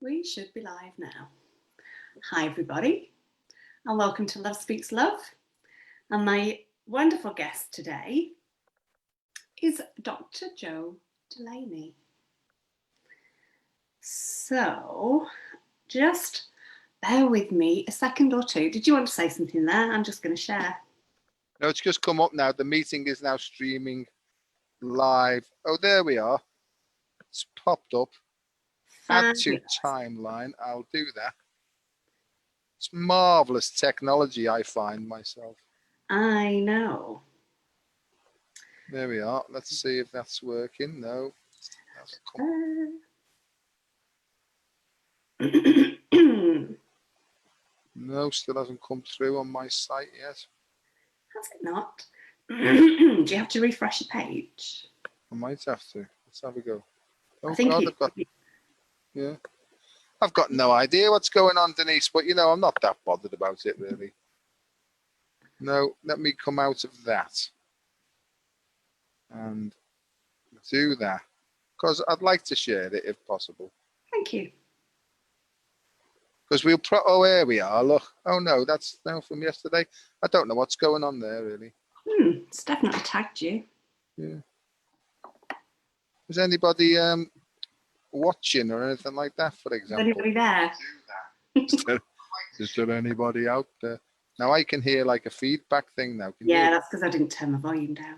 We should be live now. Hi, everybody, and welcome to Love Speaks Love. And my wonderful guest today is Dr. Jo Delaney. So, just bear with me a second or two. Did you want to say something there? I'm just going to share. No, it's just come up now. The meeting is now streaming live. Oh, there we are. It's popped up. Add to timeline. I'll do that. It's marvelous technology, I find myself. I know. There we are. Let's see if that's working. No. No, still hasn't come through on my site yet. Has it not? Do you have to refresh your page? I might have to. Let's have a go. Oh, I think God, yeah. I've got no idea what's going on, Denise, but, you know, I'm not that bothered about it, really. No, let me come out of that and do that, because I'd like to share it if possible. Thank you. Because we'll oh, here we are, look. Oh, no, that's now from yesterday. I don't know what's going on there, really. It's definitely tagged you. Yeah. Is anybody watching or anything like that, for example? Is anybody there? Is there anybody out there? Now I can hear like a feedback thing now. Yeah, that's because I didn't turn my volume down.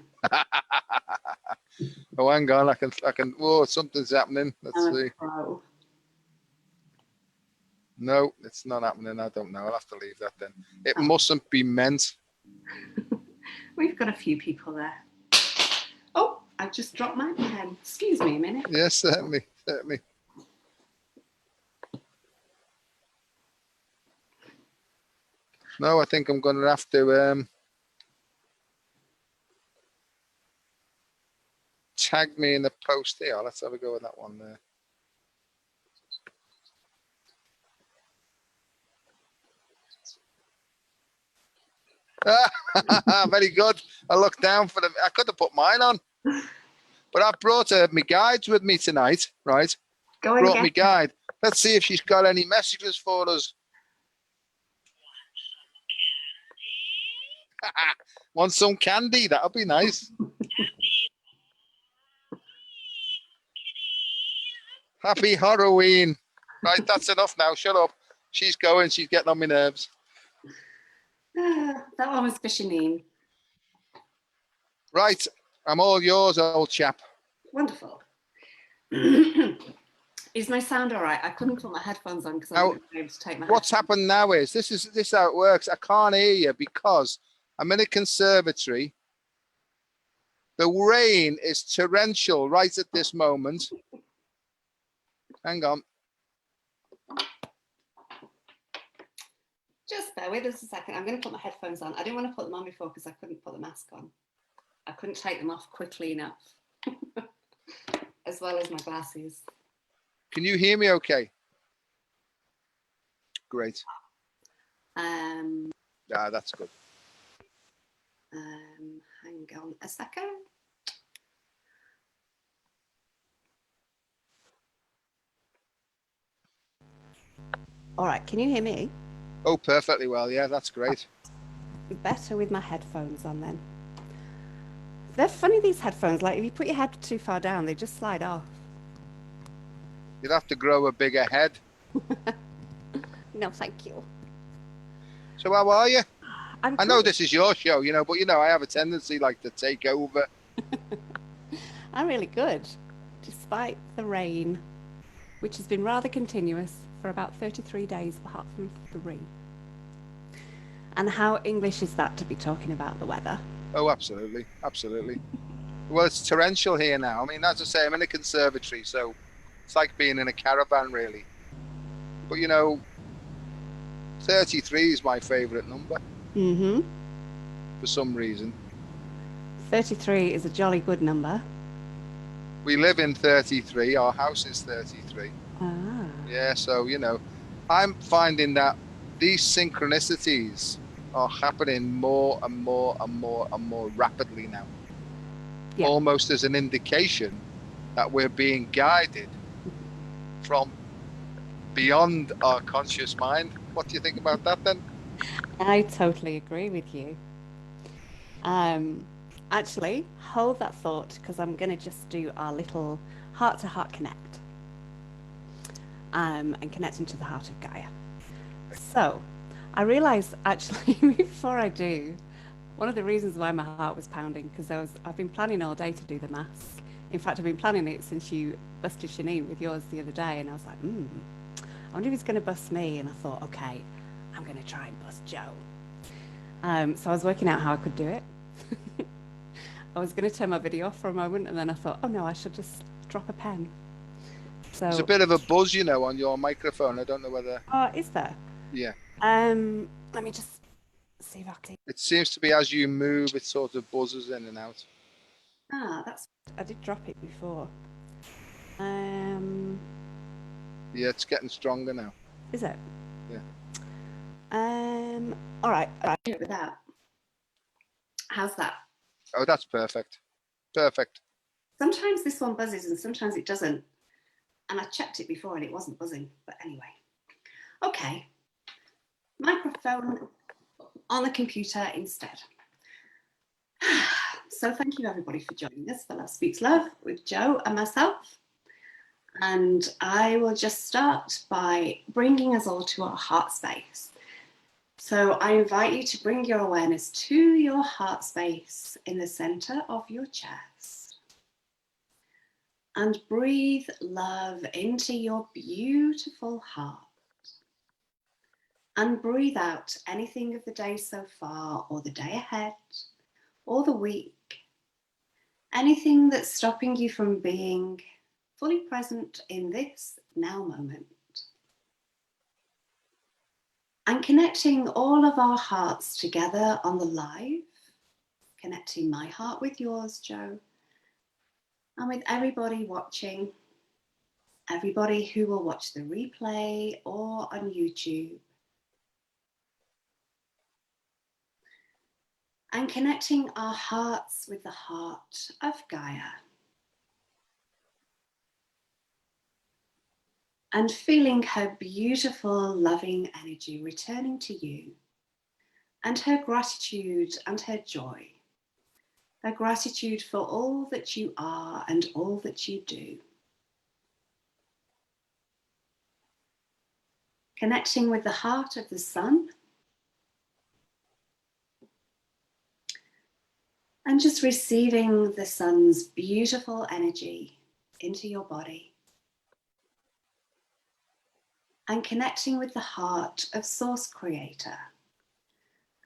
Oh, hang on, I can. Whoa, something's happening. Let's see. Pro. No, it's not happening. I don't know. I'll have to leave that then. It mustn't be meant. We've got a few people there. Oh, I just dropped my pen. Excuse me a minute. Yes, certainly. No, I think I'm going to have to tag me in the post here. Let's have a go with that one there. Very good. I looked down for them. I could have put mine on, but I brought my guides with me tonight, right? Brought me guide. Let's see if she's got any messages for us. Want some candy? That'll be nice. Happy Halloween. Right, that's enough now. Shut up. She's going. She's getting on my nerves. That one was Fishinine. Right, I'm all yours, old chap. Wonderful. Is my sound all right? I couldn't put my headphones on because I wasn't able to take my What's happened now is this is how it works. I can't hear you because I'm in a conservatory. The rain is torrential right at this moment. Hang on. Just bear with us a second. I'm going to put my headphones on. I didn't want to put them on before because I couldn't put the mask on. I couldn't take them off quickly enough, as well as my glasses. Can you hear me okay? Great. That's good. Hang on a second. All right, can you hear me? Oh, perfectly well. Yeah, that's great. Better with my headphones on then. They're funny, these headphones. Like if you put your head too far down, they just slide off. You'd have to grow a bigger head. No, thank you. So how are you? I know this is your show, you know, but you know, I have a tendency like to take over. I'm really good, despite the rain, which has been rather continuous for about 33 days, apart from 3. And how English is that to be talking about the weather? Oh, absolutely. Absolutely. Well, it's torrential here now. I mean, as I say, I'm in a conservatory, so it's like being in a caravan, really. But, you know, 33 is my favourite number. Mm-hmm. For some reason. 33 is a jolly good number. We live in 33. Our house is 33. Ah. Yeah, so, you know, I'm finding that these synchronicities are happening more and more and more and more rapidly now. Yeah. Almost as an indication that we're being guided from beyond our conscious mind. What do you think about that then? I totally agree with you. Um, Actually, hold that thought because I'm going to just do our little heart-to-heart connect and connect into the heart of Gaia. So, I realised actually before I do, one of the reasons why my heart was pounding because I've been planning all day to do the mask. In fact, I've been planning it since you busted Shanine with yours the other day, and I was like, I wonder if he's going to bust me. And I thought, okay, I'm going to try and bust Joe. So I was working out how I could do it. I was going to turn my video off for a moment, and then I thought, oh no, I should just drop a pen. There's a So, bit of a buzz, you know, on your microphone. I don't know whether. is there? Yeah. Let me just see if I can. It seems to be as you move, it sort of buzzes in and out. That's. I did drop it before. Yeah, it's getting stronger now. Is it? Yeah. All right. Do it with that. How's that? Oh, that's perfect. Perfect. Sometimes this one buzzes and sometimes it doesn't. And I checked it before and it wasn't buzzing. But anyway. Okay. Microphone on the computer instead. So thank you everybody for joining us for Love Speaks Love with Joe and myself. And I will just start by bringing us all to our heart space. So I invite you to bring your awareness to your heart space in the center of your chest. And breathe love into your beautiful heart. And breathe out anything of the day so far, or the day ahead, or the week. Anything that's stopping you from being fully present in this now moment. And connecting all of our hearts together on the live, connecting my heart with yours, Joe, and with everybody watching, everybody who will watch the replay or on YouTube. And connecting our hearts with the heart of Gaia. And feeling her beautiful, loving energy returning to you, and her gratitude and her joy. Her gratitude for all that you are and all that you do. Connecting with the heart of the sun. And just receiving the sun's beautiful energy into your body. And connecting with the heart of Source Creator.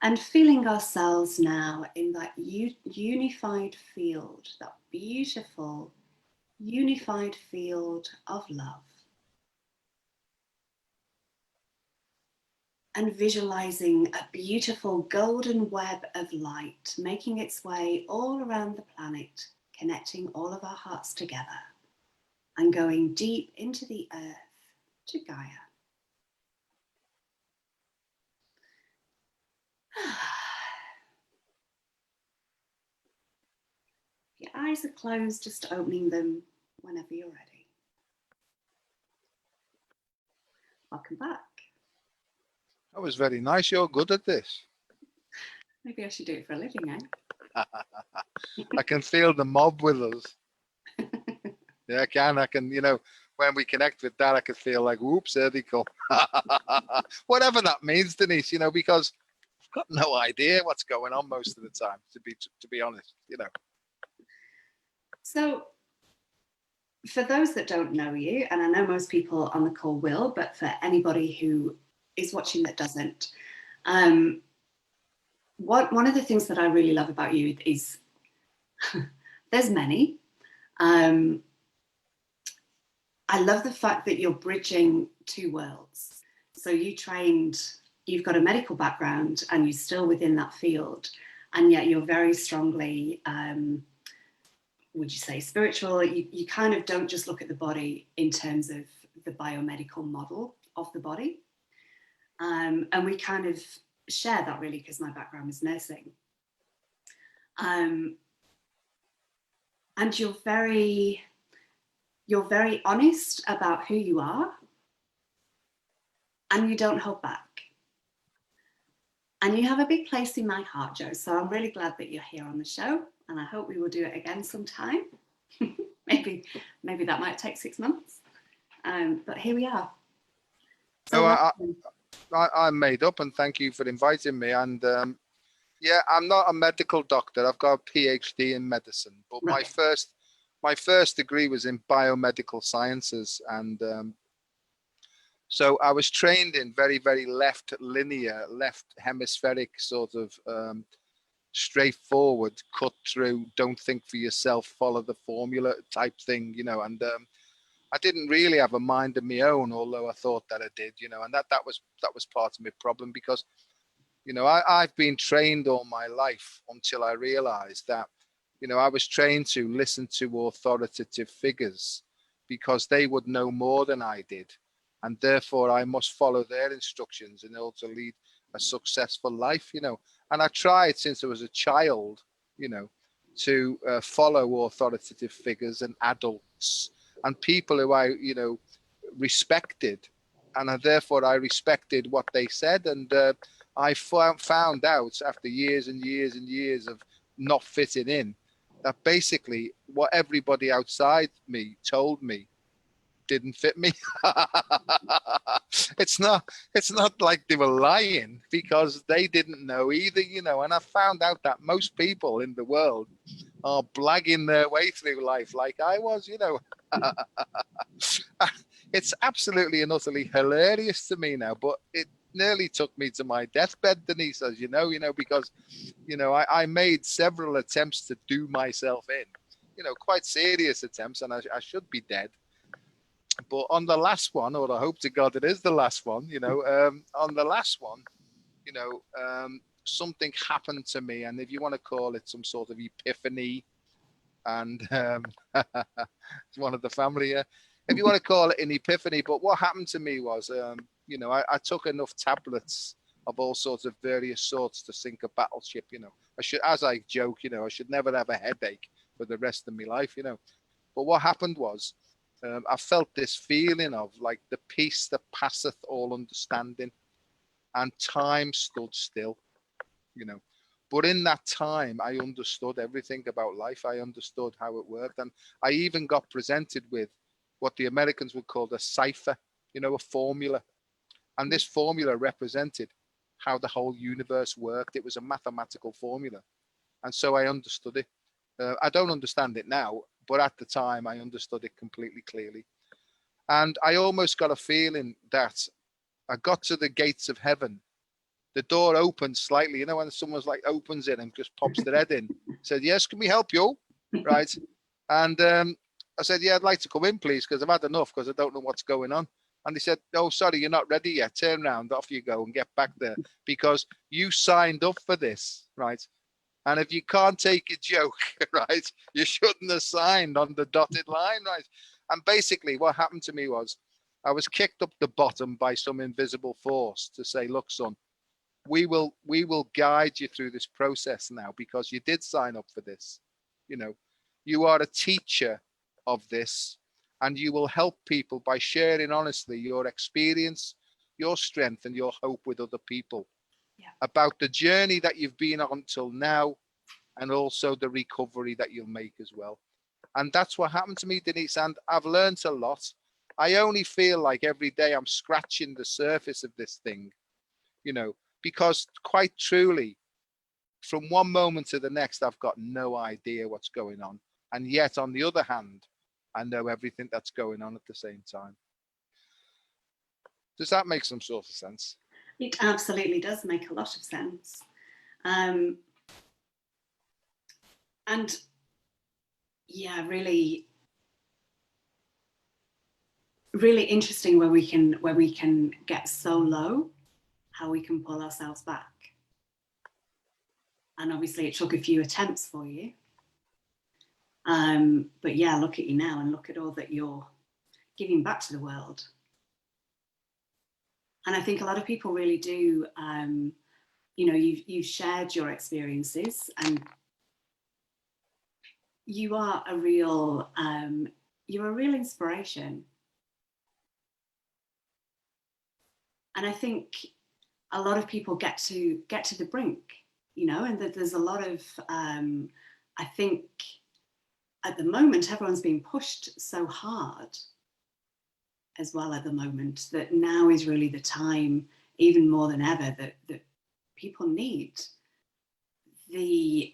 And feeling ourselves now in that unified field, that beautiful, unified field of love. And visualizing a beautiful golden web of light making its way all around the planet, connecting all of our hearts together and going deep into the earth to Gaia. Your eyes are closed, just opening them whenever you're ready. Welcome back. That was very nice. You're good at this. Maybe I should do it for a living, eh? I can feel the mob with us. Yeah, I can, you know, when we connect with that, I can feel like, whoops, there they come. Whatever that means, Denise, you know, because I've got no idea what's going on most of the time, to be honest, you know. So for those that don't know you, and I know most people on the call will, but for anybody who is watching that doesn't, one of the things that I really love about you is there's many. I love the fact that you're bridging two worlds. So you've got a medical background and you're still within that field, and yet you're very strongly, would you say, spiritual. You kind of don't just look at the body in terms of the biomedical model of the body. And we kind of share that really because my background is nursing. And you're very honest about who you are. and you don't hold back. And you have a big place in my heart, Joe. So I'm really glad that you're here on the show, and I hope we will do it again sometime. maybe that might take 6 months, but here we are. So I'm made up, and thank you for inviting me. And yeah, I'm not a medical doctor. I've got a PhD in medicine, but right. my first degree was in biomedical sciences, and so I was trained in very, very left linear, left hemispheric sort of straightforward, cut through, don't think for yourself, follow the formula type thing, you know. And I didn't really have a mind of my own, although I thought that I did, you know. And that was part of my problem, because, you know, I've been trained all my life until I realized that, you know, I was trained to listen to authoritative figures because they would know more than I did. And therefore I must follow their instructions in order to lead a successful life, you know. And I tried since I was a child, you know, to follow authoritative figures and adults and people who I, you know, respected. And therefore I respected what they said. And I found out after years and years and years of not fitting in, that basically what everybody outside me told me didn't fit me. it's not like they were lying, because they didn't know either, you know. And I found out that most people in the world are blagging their way through life like I was, you know. It's absolutely and utterly hilarious to me now, but it nearly took me to my deathbed, Denise, as you know, because, you know, I made several attempts to do myself in, you know, quite serious attempts, and I should be dead. But on the last one, or I hope to God it is the last one, you know, on the last one, you know, something happened to me, and if you want to call it some sort of epiphany, and it's one of the family here, if you want to call it an epiphany. But what happened to me was, you know, I took enough tablets of all sorts of various sorts to sink a battleship, you know. I should, as I joke, you know, I should never have a headache for the rest of my life, you know. But what happened was, I felt this feeling of like the peace that passeth all understanding, and time stood still, you know. But in that time, I understood everything about life. I understood how it worked. And I even got presented with what the Americans would call a cipher, you know, a formula. And this formula represented how the whole universe worked. It was a mathematical formula. And so I understood it. I don't understand it now, but at the time I understood it completely clearly. And I almost got a feeling that I got to the gates of heaven. The door opened slightly, you know, when someone's like opens it and just pops their head in. Said, "Yes, can we help you?" Right. And I said, "Yeah, I'd like to come in, please, because I've had enough, because I don't know what's going on." And they said, "Oh, sorry, you're not ready yet. Turn around, off you go, and get back there, because you signed up for this, right? And if you can't take a joke, right, you shouldn't have signed on the dotted line, right?" And basically what happened to me was I was kicked up the bottom by some invisible force to say, "Look, son, we will guide you through this process now, because you did sign up for this. You know, you are a teacher of this, and you will help people by sharing honestly your experience, your strength, and your hope with other people, yeah, about the journey that you've been on till now, and also the recovery that you'll make as well." And that's what happened to me, Denise. And I've learned a lot. I only feel like every day I'm scratching the surface of this thing, you know, because quite truly, from one moment to the next, I've got no idea what's going on. And yet, on the other hand, I know everything that's going on at the same time. Does that make some sort of sense? It absolutely does make a lot of sense. And yeah, really, really interesting where we can get so low, how we can pull ourselves back. And obviously it took a few attempts for you. But yeah, look at you now, and look at all that you're giving back to the world. And I think a lot of people really do, you know, you've shared your experiences, and you're a real inspiration. And I think a lot of people get to the brink, you know, and that there's a lot of, I think at the moment, everyone's being pushed so hard as well at the moment, that now is really the time, even more than ever, that people need the,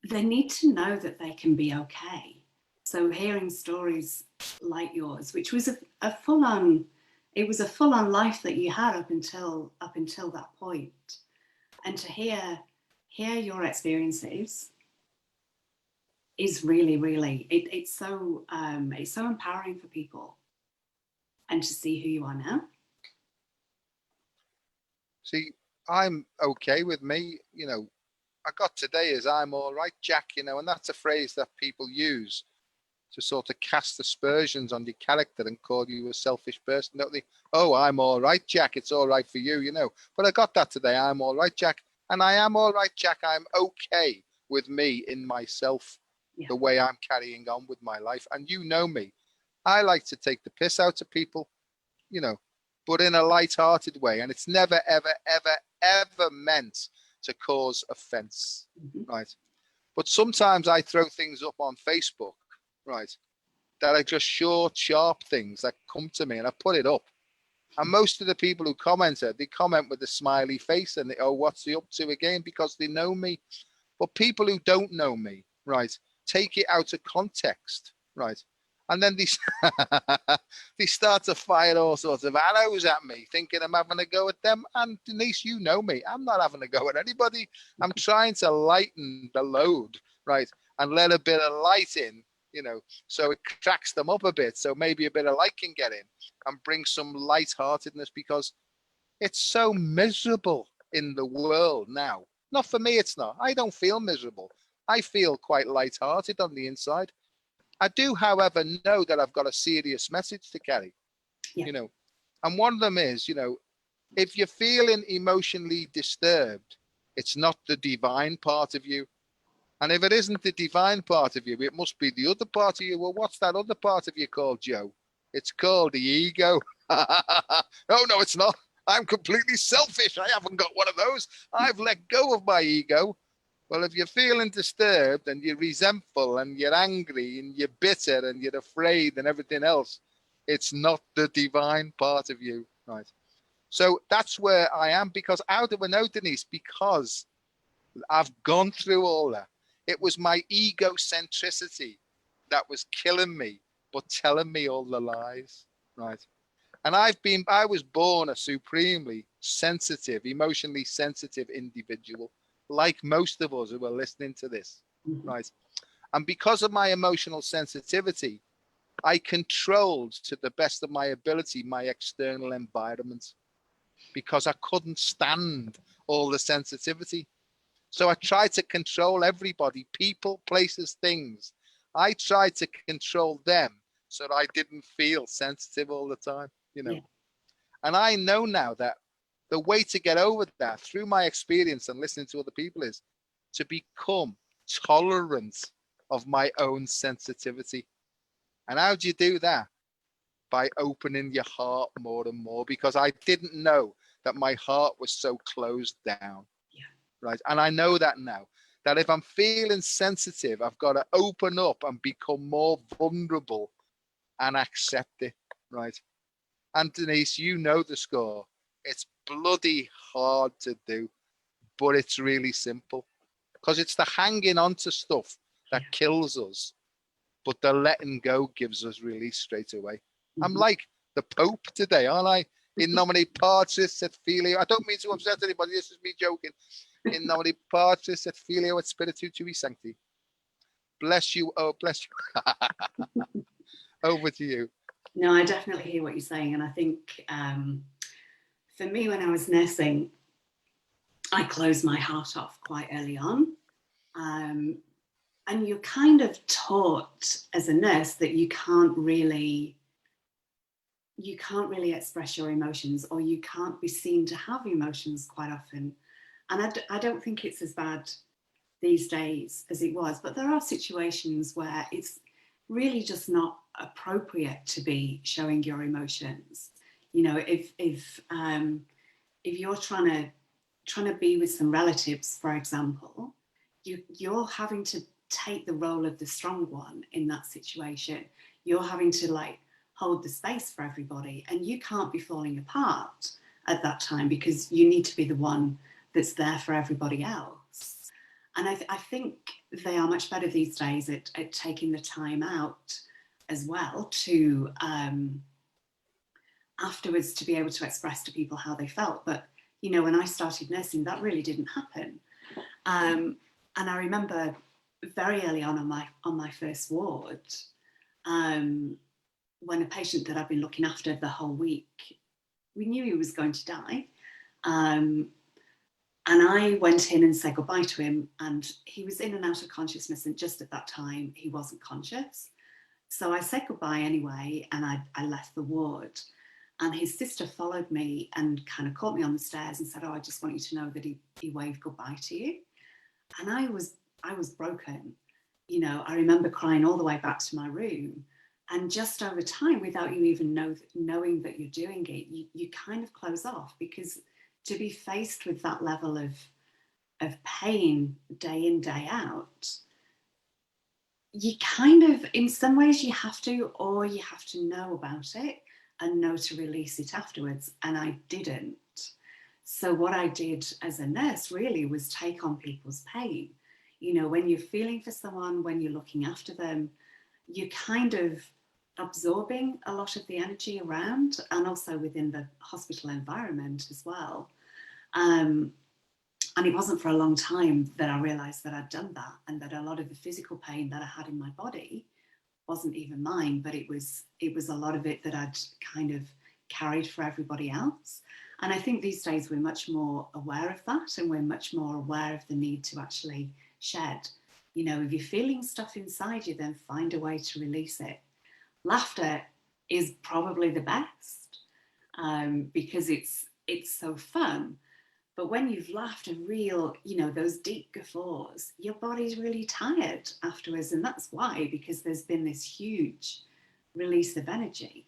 they need to know that they can be okay. So hearing stories like yours, which was a full-on, it was a full-on life that you had up until that point, and to hear your experiences is really, really, it's so empowering for people, and to see who you are now. See, I'm okay with me, you know. I got today is I'm all right, Jack, you know, and that's a phrase that people use to sort of cast aspersions on your character and call you a selfish person, don't they? Oh, I'm all right, Jack. It's all right for you, you know. But I got that today. I'm all right, Jack. And I am all right, Jack. I'm okay with me in myself, the way I'm carrying on with my life. And you know me. I like to take the piss out of people, you know, but in a light-hearted way. And it's never, ever, ever, ever meant to cause offense, right? But sometimes I throw things up on Facebook, right, that are just short, sharp things that come to me, and I put it up. And most of the people who commented, they comment with a smiley face and they, oh, what's he up to again? Because they know me. But people who don't know me, right, take it out of context, right? And then they start to fire all sorts of arrows at me, thinking I'm having a go at them. And Denise, you know me. I'm not having a go at anybody. I'm trying to lighten the load, right? And let a bit of light in, you know, so it cracks them up a bit. So maybe a bit of light can get in and bring some lightheartedness, because it's so miserable in the world now. Not for me, it's not. I don't feel miserable. I feel quite lighthearted on the inside. I do, however, know that I've got a serious message to carry, you know, and one of them is, you know, if you're feeling emotionally disturbed, it's not the divine part of you. And if it isn't the divine part of you, it must be the other part of you. Well, what's that other part of you called, Joe? It's called the ego. Oh, no, it's not. I'm completely selfish. I haven't got one of those. I've let go of my ego. Well, if you're feeling disturbed and you're resentful and you're angry and you're bitter and you're afraid and everything else, it's not the divine part of you, right? So that's where I am, because how do I know, Denise? Because I've gone through all that. It was my egocentricity that was killing me, but telling me all the lies, right? And I was born a supremely sensitive, emotionally sensitive individual, like most of us who are listening to this, right? And because of my emotional sensitivity, I controlled to the best of my ability my external environment, because I couldn't stand all the sensitivity. So I tried to control everybody, people, places, things. I tried to control them so that I didn't feel sensitive all the time, you know. And I know now that the way to get over that through my experience and listening to other people is to become tolerant of my own sensitivity. And how do you do that? By opening your heart more and more, because I didn't know that my heart was so closed down. Right. And I know that now, that if I'm feeling sensitive, I've got to open up and become more vulnerable and accept it. Right. And Denise, you know the score. It's bloody hard to do, but it's really simple, because it's the hanging on to stuff that kills us, but the letting go gives us release straight away. I'm like the Pope today, aren't I? In nomine Patris et Filio. I don't mean to upset anybody. This is me joking. In nomine Patris et Filio et Spiritu Sancti. Bless you. Oh, bless you. Over to you. No, I definitely hear what you're saying. And I think for me, when I was nursing, I closed my heart off quite early on. And you're kind of taught as a nurse that you can't really express your emotions, or you can't be seen to have emotions quite often. And I don't think it's as bad these days as it was, but there are situations where really just not appropriate to be showing your emotions. You know, if you're trying to be with some relatives, for example, you're having to take the role of the strong one in that situation. You're having to like hold the space for everybody, and you can't be falling apart at that time because you need to be the one that's there for everybody else. And I think they are much better these days at taking the time out as well to afterwards to be able to express to people how they felt. But you know, when I started nursing, that really didn't happen. And I remember very early on my first ward, when a patient that I'd been looking after the whole week, we knew he was going to die. And I went in and said goodbye to him, and he was in and out of consciousness, and just at that time he wasn't conscious. So I said goodbye anyway, and I left the ward. And his sister followed me and kind of caught me on the stairs and said, "Oh, I just want you to know that he waved goodbye to you." And I was broken. You know, I remember crying all the way back to my room. And just over time, without you even knowing that you're doing it, you kind of close off, because to be faced with that level of pain day in, day out, you kind of, in some ways you have to, or you have to know about it and know to release it afterwards. And I didn't. So what I did as a nurse really was take on people's pain. You know, when you're feeling for someone, when you're looking after them, you're kind of absorbing a lot of the energy around, and also within the hospital environment as well. And it wasn't for a long time that I realized that I'd done that, and that a lot of the physical pain that I had in my body wasn't even mine, but it was a lot of it that I'd kind of carried for everybody else. And I think these days we're much more aware of that, and we're much more aware of the need to actually shed. You know, if you're feeling stuff inside you, then find a way to release it. Laughter is probably the best, because it's so fun. But when you've laughed a real, you know, those deep guffaws, your body's really tired afterwards. And that's why, because there's been this huge release of energy.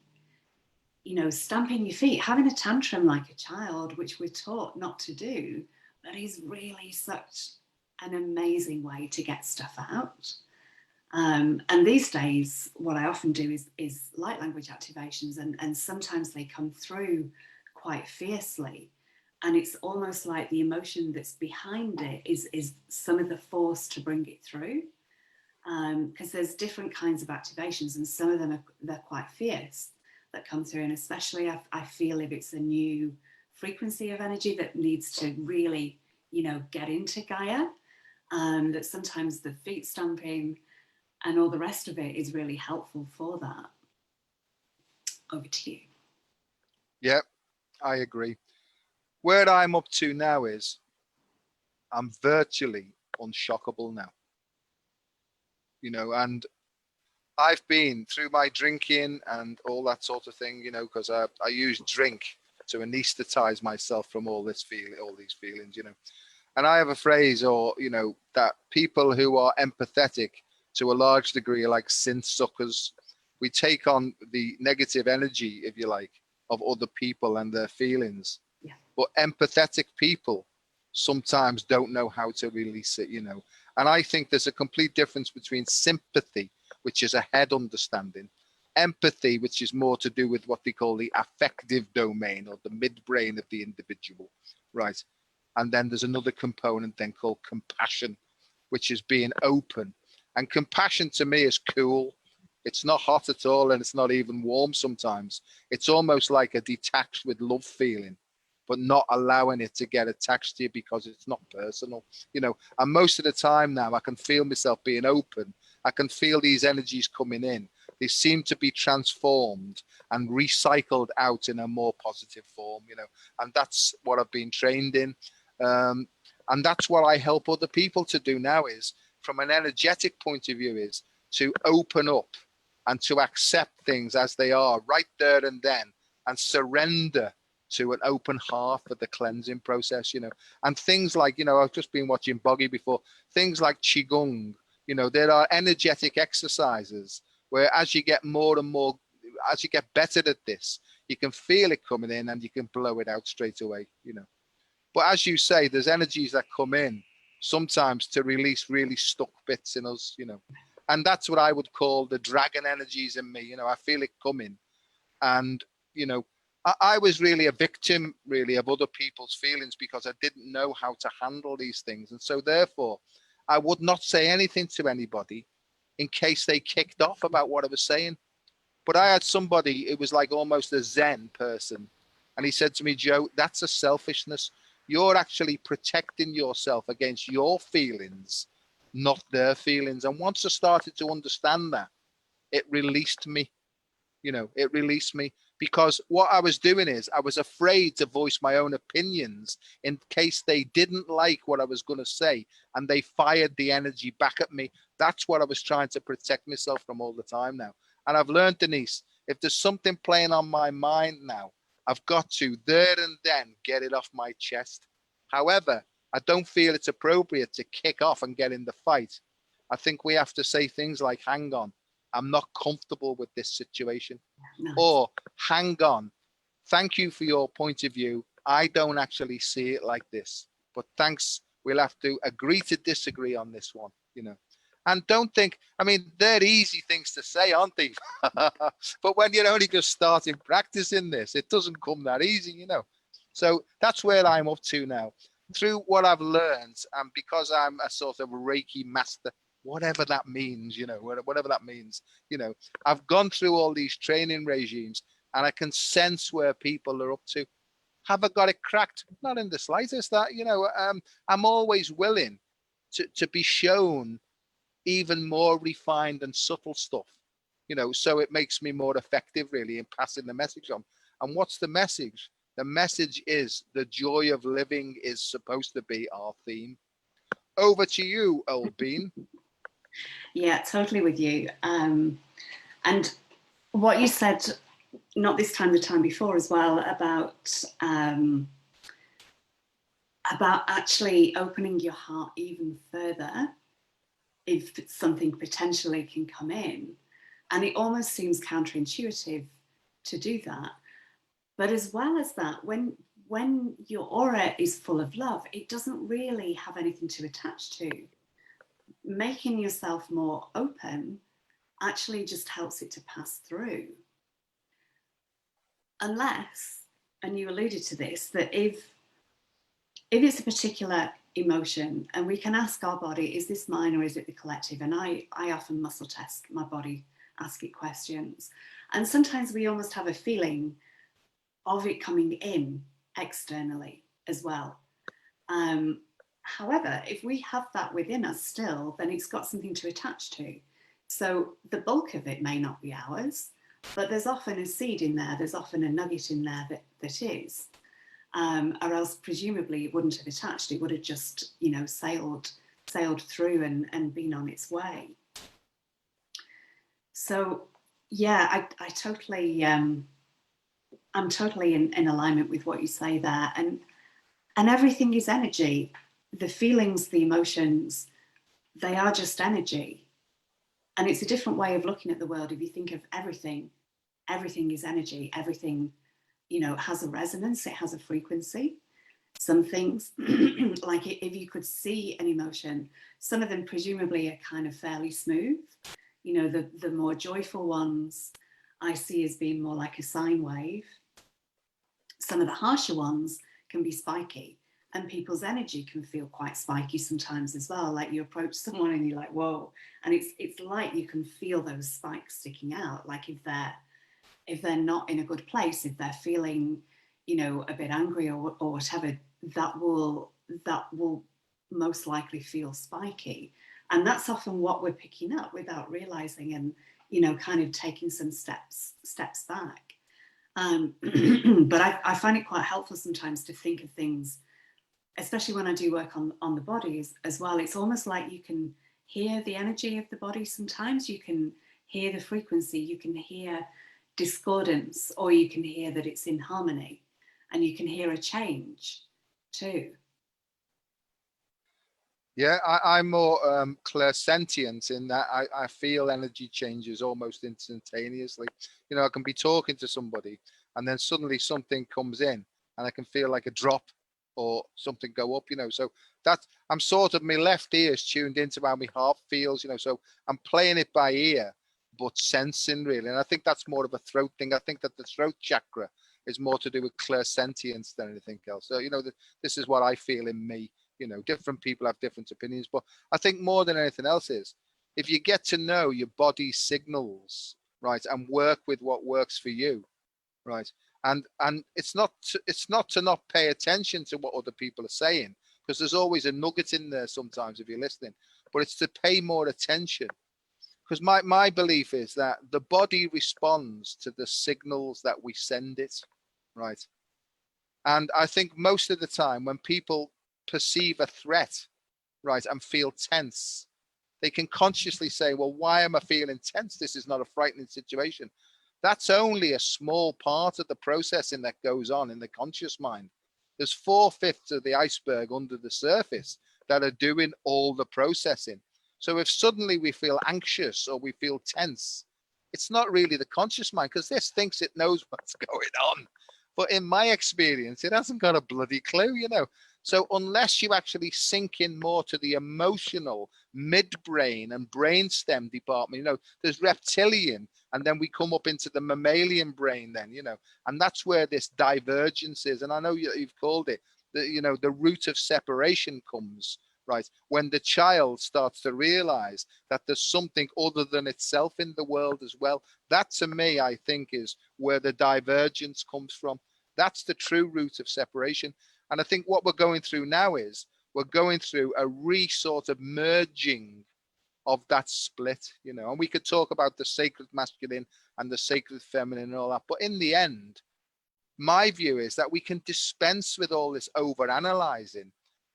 You know, stamping your feet, having a tantrum like a child, which we're taught not to do, but is really such an amazing way to get stuff out. And these days, what I often do is light language activations, and sometimes they come through quite fiercely. And it's almost like the emotion that's behind it is some of the force to bring it through. Because there's different kinds of activations, and some of them they're quite fierce that come through. And especially I feel if it's a new frequency of energy that needs to really, you know, get into Gaia, that sometimes the feet stamping and all the rest of it is really helpful for that. Over to you. Yeah, I agree. Where I'm up to now is I'm virtually unshockable now. You know, and I've been through my drinking and all that sort of thing, you know, because I use drink to anesthetize myself from all these feelings, you know. And I have a phrase, or, you know, that people who are empathetic to a large degree are like synth suckers. We take on the negative energy, if you like, of other people and their feelings. Yeah. But empathetic people sometimes don't know how to release it, you know. And I think there's a complete difference between sympathy, which is a head understanding, empathy, which is more to do with what they call the affective domain, or the midbrain of the individual, right? And then there's another component then called compassion, which is being open. And compassion to me is cool. It's not hot at all, and it's not even warm sometimes. It's almost like a detached with love feeling, but not allowing it to get attached to you because it's not personal, you know. And most of the time now, I can feel myself being open. I can feel these energies coming in. They seem to be transformed and recycled out in a more positive form, you know. And that's what I've been trained in. And that's what I help other people to do now, is from an energetic point of view, is to open up and to accept things as they are right there and then, and surrender to an open heart for the cleansing process, you know. And things like, you know, I've just been watching Boggy before, things like Qigong, you know, there are energetic exercises where as you get more and more, as you get better at this, you can feel it coming in and you can blow it out straight away, you know. But as you say, there's energies that come in sometimes to release really stuck bits in us, you know. And that's what I would call the dragon energies in me. You know, I feel it coming. And, you know, I was really a victim, really, of other people's feelings because I didn't know how to handle these things. And so therefore, I would not say anything to anybody in case they kicked off about what I was saying. But I had somebody, it was like almost a Zen person. And he said to me, Joe, that's a selfishness. You're actually protecting yourself against your feelings, not their feelings. And once I started to understand that, it released me, you know, it released me, because what I was doing is I was afraid to voice my own opinions in case they didn't like what I was going to say and they fired the energy back at me. That's what I was trying to protect myself from all the time now. And I've learned, Denise, if there's something playing on my mind now, I've got to there and then get it off my chest. However, I don't feel it's appropriate to kick off and get in the fight. I think we have to say things like, hang on, I'm not comfortable with this situation. Nice. Or, hang on, thank you for your point of view. I don't actually see it like this, but thanks. We'll have to agree to disagree on this one, you know. And don't think, I mean, they're easy things to say, aren't they? But when you're only just starting practicing this, it doesn't come that easy, you know. So that's where I'm up to now. Through what I've learned, and because I'm a sort of Reiki master, whatever that means, you know, whatever that means, you know, I've gone through all these training regimes and I can sense where people are up to. Have I got it cracked? Not in the slightest. That, you know, I'm always willing to be shown even more refined and subtle stuff, you know, so it makes me more effective really in passing the message on. And what's the message? The message is the joy of living is supposed to be our theme. Over to you, old bean. Yeah, totally with you. And what you said, not this time, the time before as well, about actually opening your heart even further if something potentially can come in. And it almost seems counterintuitive to do that. But as well as that, when your aura is full of love, it doesn't really have anything to attach to. Making yourself more open actually just helps it to pass through. Unless, and you alluded to this, that if it's a particular emotion, and we can ask our body, is this mine or is it the collective? And I often muscle test my body, ask it questions. And sometimes we almost have a feeling of it coming in externally as well. However, if we have that within us still, then it's got something to attach to. So the bulk of it may not be ours, but there's often a seed in there, there's often a nugget in there that is. Or else presumably it wouldn't have attached, it would have just, you know, sailed through and been on its way. So yeah, I totally, I'm totally in alignment with what you say there. And everything is energy. The feelings, the emotions, they are just energy. And it's a different way of looking at the world. If you think of everything is energy. Everything, you know, has a resonance, it has a frequency. Some things, like if you could see an emotion, some of them presumably are kind of fairly smooth. You know, the more joyful ones I see as being more like a sine wave. Some of the harsher ones can be spiky, and people's energy can feel quite spiky sometimes as well. Like you approach someone and you're like, whoa, and it's like you can feel those spikes sticking out. Like if they're not in a good place, if they're feeling, you know, a bit angry or whatever, that will most likely feel spiky. And that's often what we're picking up without realizing, and, you know, kind of taking some steps back. But I find it quite helpful sometimes to think of things, especially when I do work on the body as well. It's almost like you can hear the energy of the body sometimes. You can hear the frequency, you can hear discordance, or you can hear that it's in harmony, and you can hear a change too. Yeah, I'm more clairsentient in that I feel energy changes almost instantaneously. You know, I can be talking to somebody and then suddenly something comes in and I can feel like a drop or something go up, you know. So that I'm sort of, my left ear is tuned into how my heart feels, you know. So I'm playing it by ear, but sensing really. And I think that's more of a throat thing. I think that the throat chakra is more to do with clairsentience than anything else. So, you know, this is what I feel in me. You know, different people have different opinions, but I think more than anything else is if you get to know your body's signals, right, and work with what works for you, right, and it's not to not pay attention to what other people are saying, because there's always a nugget in there sometimes if you're listening, but it's to pay more attention, because my belief is that the body responds to the signals that we send it, right. And I think most of the time when people perceive a threat, right, and feel tense, they can consciously say, well, why am I feeling tense? This is not a frightening situation. That's only a small part of the processing that goes on in the conscious mind. There's 4/5 of the iceberg under the surface that are doing all the processing. So if suddenly we feel anxious or we feel tense, it's not really the conscious mind, because this thinks it knows what's going on. But in my experience, it hasn't got a bloody clue, you know. So unless you actually sink in more to the emotional midbrain and brainstem department, you know, there's reptilian, and then we come up into the mammalian brain then, you know, and that's where this divergence is. And I know you've called it, you know, the root of separation comes, right, when the child starts to realize that there's something other than itself in the world as well. That to me, I think, is where the divergence comes from. That's the true root of separation. And I think what we're going through now is we're going through a sort of merging of that split, you know, and we could talk about the sacred masculine and the sacred feminine and all that. But in the end, my view is that we can dispense with all this over analyzing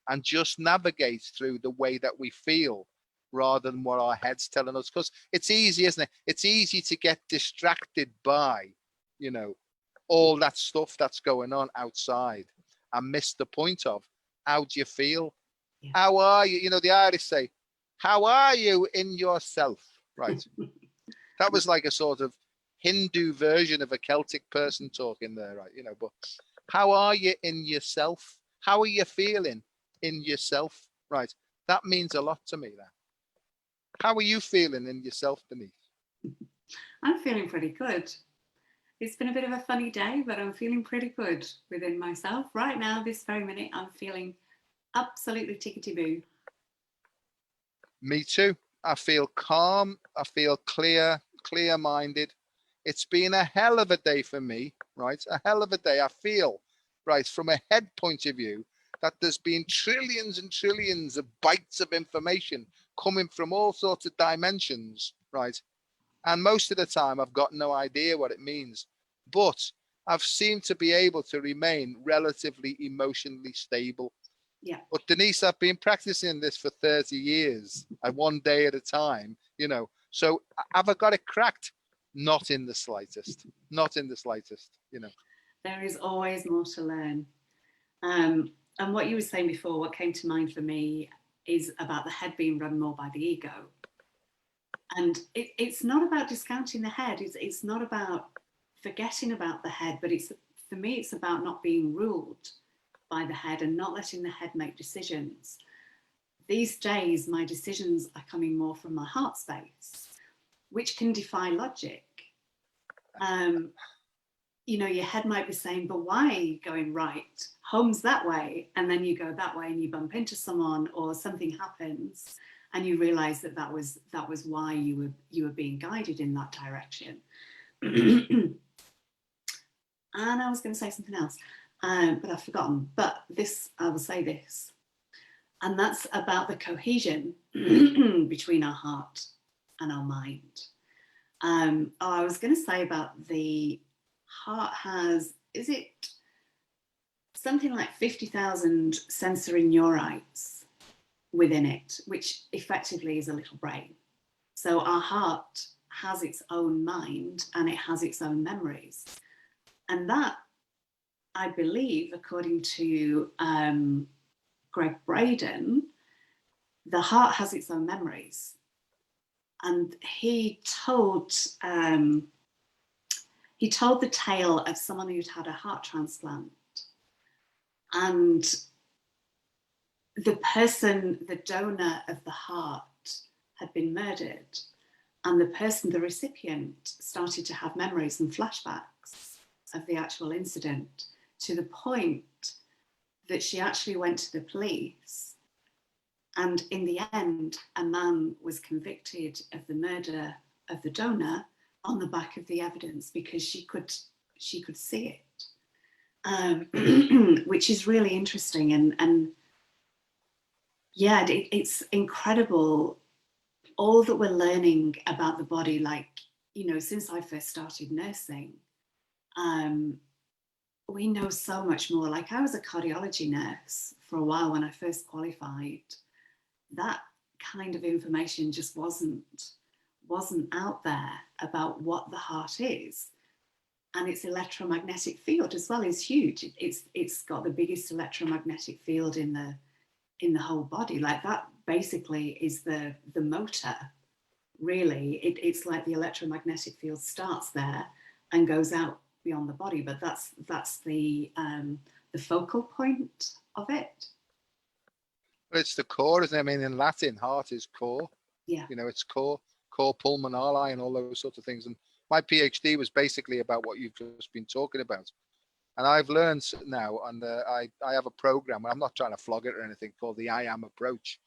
and just navigate through the way that we feel rather than what our head's telling us. Because it's easy, isn't it? It's easy to get distracted by, you know, all that stuff that's going on outside and miss the point of how do you feel? Yeah. How are you? You know, the Irish say, how are you in yourself? Right. That was like a sort of Hindu version of a Celtic person talking there, right? You know, but how are you in yourself? How are you feeling in yourself? Right. That means a lot to me. That. How are you feeling in yourself, Denise? I'm feeling pretty good. It's been a bit of a funny day, but I'm feeling pretty good within myself. Right now, this very minute, I'm feeling absolutely tickety-boo. Me too. I feel calm. I feel clear-minded. It's been a hell of a day for me, right? A hell of a day. I feel, right, from a head point of view, that there's been trillions and trillions of bytes of information coming from all sorts of dimensions, right? And most of the time, I've got no idea what it means. But I've seemed to be able to remain relatively emotionally stable. Yeah. But Denise, I've been practicing this for 30 years, and one day at a time, you know. So have I got it cracked? Not in the slightest. Not in the slightest, you know. There is always more to learn. And what you were saying before, what came to mind for me is about the head being run more by the ego. And it's not about discounting the head. It's not about forgetting about the head, but for me, it's about not being ruled by the head and not letting the head make decisions. These days, my decisions are coming more from my heart space, which can defy logic. You know, your head might be saying, but why are you going right? Home's that way. And then you go that way and you bump into someone or something happens and you realize that was why you were being guided in that direction. And I was going to say something else, but I've forgotten. But I will say this, and that's about the cohesion between our heart and our mind. I was going to say about the heart has, is it something like 50,000 sensory neurites within it, which effectively is a little brain. So our heart has its own mind and it has its own memories. And that, I believe, according to Greg Braden, the heart has its own memories. And he told the tale of someone who'd had a heart transplant, and the person, the donor of the heart, had been murdered, and the person, the recipient, started to have memories and flashbacks of the actual incident, to the point that she actually went to the police. And in the end, a man was convicted of the murder of the donor on the back of the evidence, because she could see it, which is really interesting. And yeah, it's incredible, all that we're learning about the body. Like, you know, since I first started nursing, we know so much more. Like, I was a cardiology nurse for a while when I first qualified. That kind of information just wasn't out there about what the heart is. And its electromagnetic field as well is huge. It's got the biggest electromagnetic field in the whole body. Like, that basically is the motor, really. It's like the electromagnetic field starts there and goes out beyond the body, but that's the focal point of it. But it's the core, isn't it? I mean, in Latin, heart is core. Yeah. You know, it's core pulmonale and all those sorts of things. And my PhD was basically about what you've just been talking about. And I've learned now, and I have a program, I'm not trying to flog it or anything, called the I Am approach.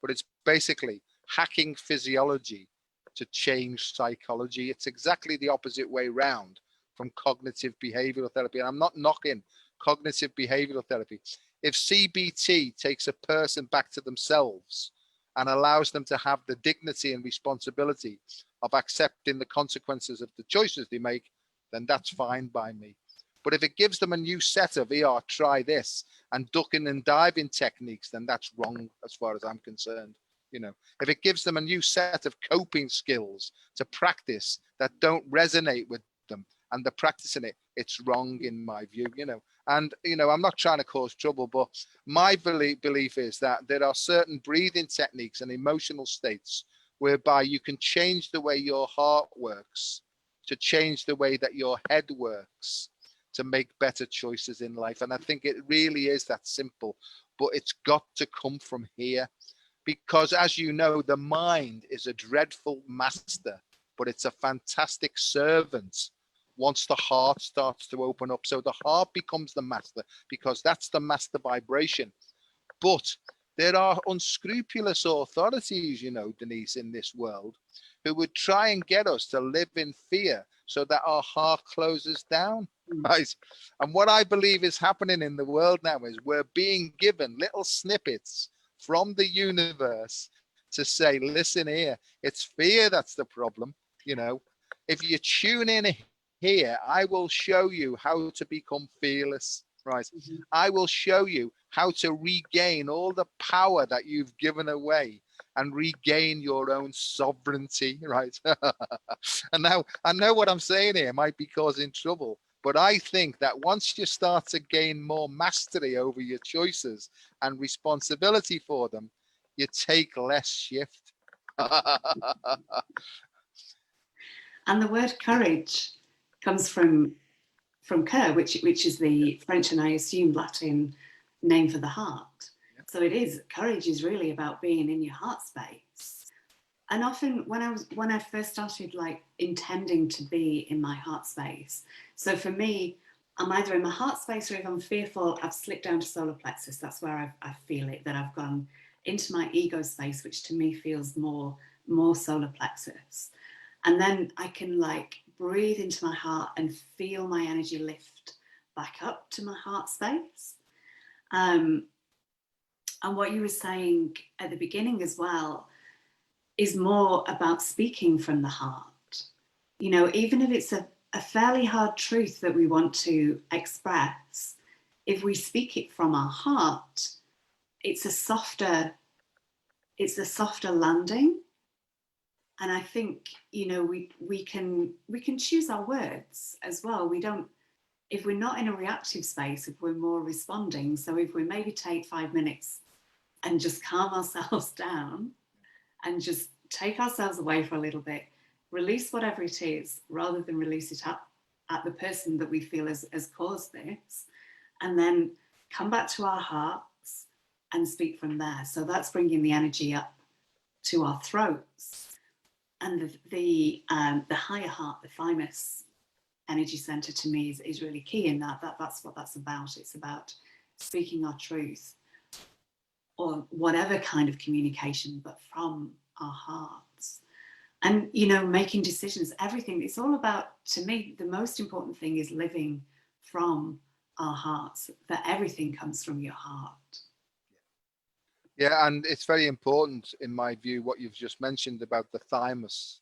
But it's basically hacking physiology to change psychology. It's exactly the opposite way round from cognitive behavioral therapy. And I'm not knocking cognitive behavioral therapy. If CBT takes a person back to themselves and allows them to have the dignity and responsibility of accepting the consequences of the choices they make, then that's fine by me. But if it gives them a new set of try this, and ducking and diving techniques, then that's wrong as far as I'm concerned. You know, if it gives them a new set of coping skills to practice that don't resonate with them, and they're practicing it, it's wrong in my view, you know. And, you know, I'm not trying to cause trouble, but my belief is that there are certain breathing techniques and emotional states whereby you can change the way your heart works to change the way that your head works to make better choices in life. And I think it really is that simple, but it's got to come from here, because as you know, the mind is a dreadful master, but it's a fantastic servant once the heart starts to open up. So the heart becomes the master, because that's the master vibration. But there are unscrupulous authorities, you know, Denise, in this world, who would try and get us to live in fear so that our heart closes down, right? And what I believe is happening in the world now is we're being given little snippets from the universe to say, listen here, it's fear that's the problem. You know, if you tune in here, I will show you how to become fearless, right? Mm-hmm. I will show you how to regain all the power that you've given away and regain your own sovereignty, right? And now I know what I'm saying here might be causing trouble, but I think that once you start to gain more mastery over your choices and responsibility for them, you take less shift. And the word courage comes from cœur, which is the French and I assume Latin name for the heart. Yeah. So courage is really about being in your heart space. And often when I first started like intending to be in my heart space, so for me, I'm either in my heart space, or if I'm fearful, I've slipped down to solar plexus. That's where I feel it, that I've gone into my ego space, which to me feels more solar plexus. And then I can like breathe into my heart and feel my energy lift back up to my heart space. And what you were saying at the beginning as well is more about speaking from the heart. You know, even if it's a fairly hard truth that we want to express, if we speak it from our heart, it's a softer landing. And I think, you know, we can choose our words as well. We don't, if we're not in a reactive space, if we're more responding. So if we maybe take 5 minutes and just calm ourselves down and just take ourselves away for a little bit, release whatever it is, rather than release it at the person that we feel has caused this, and then come back to our hearts and speak from there. So that's bringing the energy up to our throats. And the higher heart, the thymus energy center, to me is really key in that's what that's about. It's about speaking our truth, or whatever kind of communication, but from our hearts. And, you know, making decisions, everything. It's all about, to me, the most important thing is living from our hearts, that everything comes from your heart. Yeah, and it's very important, in my view, what you've just mentioned about the thymus,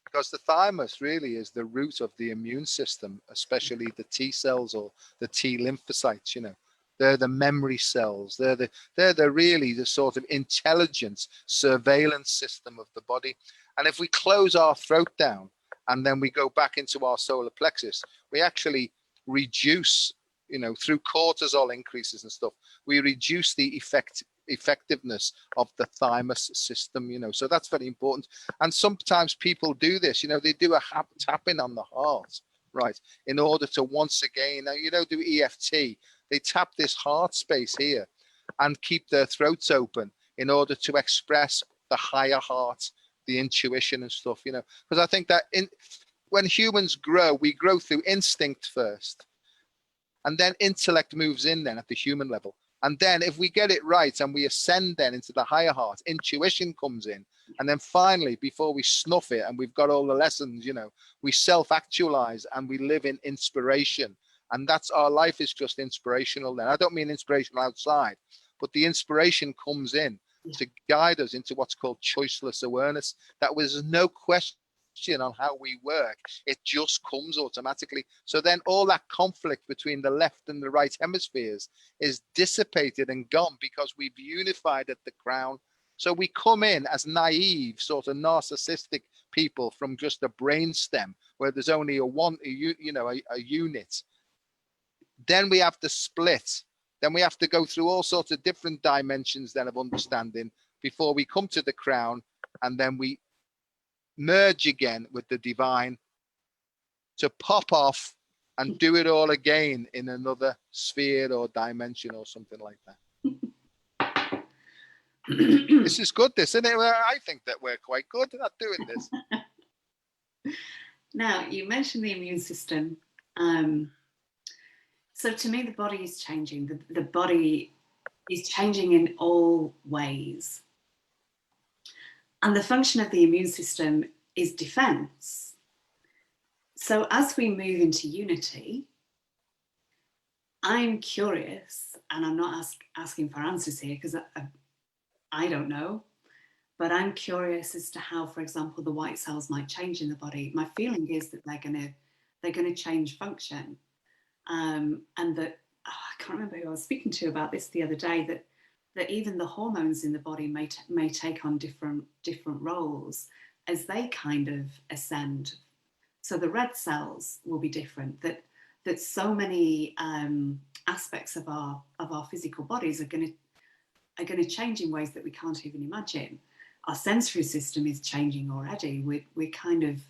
because the thymus really is the root of the immune system, especially the T cells or the T lymphocytes. You know, they're the memory cells. They're really the sort of intelligence surveillance system of the body. And if we close our throat down and then we go back into our solar plexus, we actually reduce, you know, through cortisol increases and stuff, we reduce the effectiveness of the thymus system, you know. So that's very important. And sometimes people do this, you know, they do a tapping on the heart, right, in order to once again, you know, do EFT. They tap this heart space here and keep their throats open in order to express the higher heart, the intuition and stuff, you know. Because I think that when humans grow, we grow through instinct first, and then intellect moves in then at the human level. And then if we get it right and we ascend then into the higher heart, intuition comes in. And then finally, before we snuff it and we've got all the lessons, you know, we self-actualize and we live in inspiration. And that's, our life is just inspirational then. I don't mean inspirational outside, but the inspiration comes in to guide us into what's called choiceless awareness. That was no question on how we work. It just comes automatically. So then all that conflict between the left and the right hemispheres is dissipated and gone because we've unified at the crown. So we come in as naive, sort of narcissistic people from just a brain stem where there's only a unit. Then we have to split. Then we have to go through all sorts of different dimensions then of understanding before we come to the crown, and then we merge again with the divine to pop off and do it all again in another sphere or dimension or something like that. This is good, this, isn't it? Well, I think that we're quite good at doing this. Now, you mentioned the immune system. So to me, the body is changing. The body is changing in all ways. And the function of the immune system is defense. So as we move into unity, I'm curious, and I'm not asking for answers here because I don't know, but I'm curious as to how, for example, the white cells might change in the body. My feeling is that they're gonna change function, and that I can't remember who I was speaking to about this the other day. That even the hormones in the body may take on different roles as they kind of ascend. So the red cells will be different. That so many aspects of our physical bodies are going to change in ways that we can't even imagine. Our sensory system is changing already. We're kind of,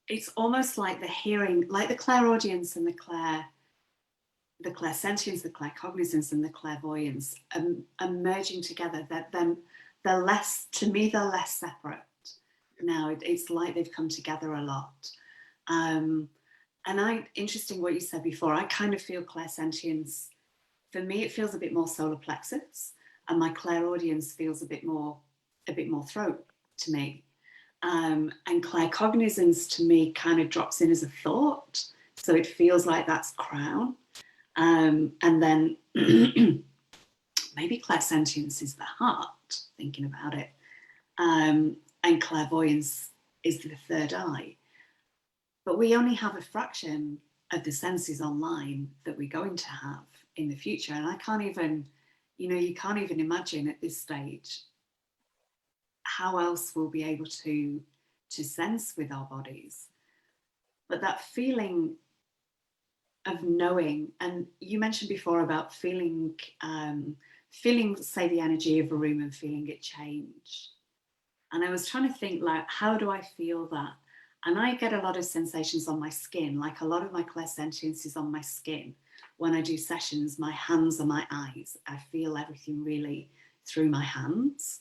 it's almost like the hearing, like the clairaudience and the clairsentience, the claircognisance and the clairvoyance are merging together. They're less, to me, they're less separate now. It's like they've come together a lot. And interesting what you said before, I kind of feel clairsentience, for me, it feels a bit more solar plexus, and my clairaudience feels a bit more throat to me. And claircognizance to me kind of drops in as a thought. So it feels like that's crown. And then maybe clairsentience is the heart, thinking about it. And clairvoyance is the third eye. But we only have a fraction of the senses online that we're going to have in the future. And I can't even, you can't even imagine at this stage how else we'll be able to sense with our bodies. But that feeling of knowing, and you mentioned before about feeling feeling, say, the energy of a room and feeling it change. And I was trying to think, like, how do I feel that? And I get a lot of sensations on my skin, like a lot of my clairsentience is on my skin. When I do sessions, my hands are my eyes. I feel everything really through my hands.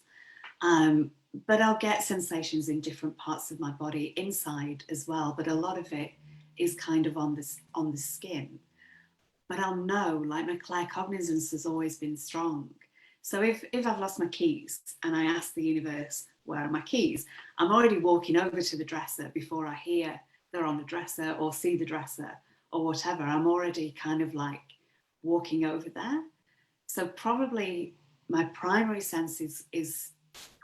But I'll get sensations in different parts of my body, inside as well. But a lot of it is kind of on the skin. But I'll know, like, my claircognizance has always been strong. So if I've lost my keys and I ask the universe, where are my keys? I'm already walking over to the dresser before I hear they're on the dresser or see the dresser or whatever. I'm already kind of like walking over there. So probably my primary sense is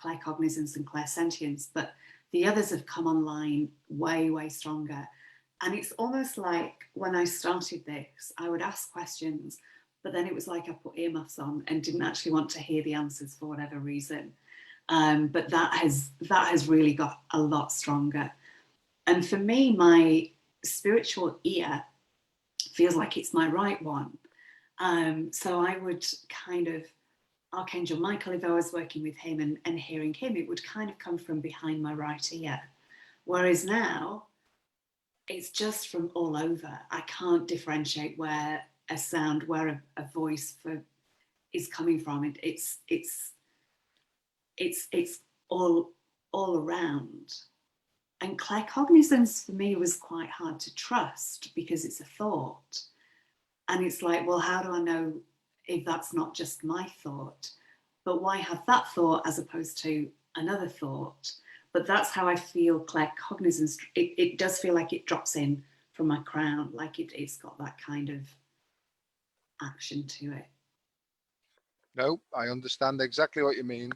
claircognizance and clairsentience, but the others have come online way, way stronger. And it's almost like when I started this, I would ask questions, but then it was like I put earmuffs on and didn't actually want to hear the answers for whatever reason. But that has really got a lot stronger. And for me, my spiritual ear feels like it's my right one. So I would kind of, Archangel Michael, if I was working with him and hearing him, it would kind of come from behind my right ear. Whereas now, it's just from all over. I can't differentiate where a sound, where a voice is coming from. It's all around. And claircognizance for me was quite hard to trust because it's a thought. And it's like, well, how do I know if that's not just my thought? But why have that thought as opposed to another thought? But that's how I feel claircognizance. It does feel like it drops in from my crown, like it's got that kind of action to it. No, I understand exactly what you mean.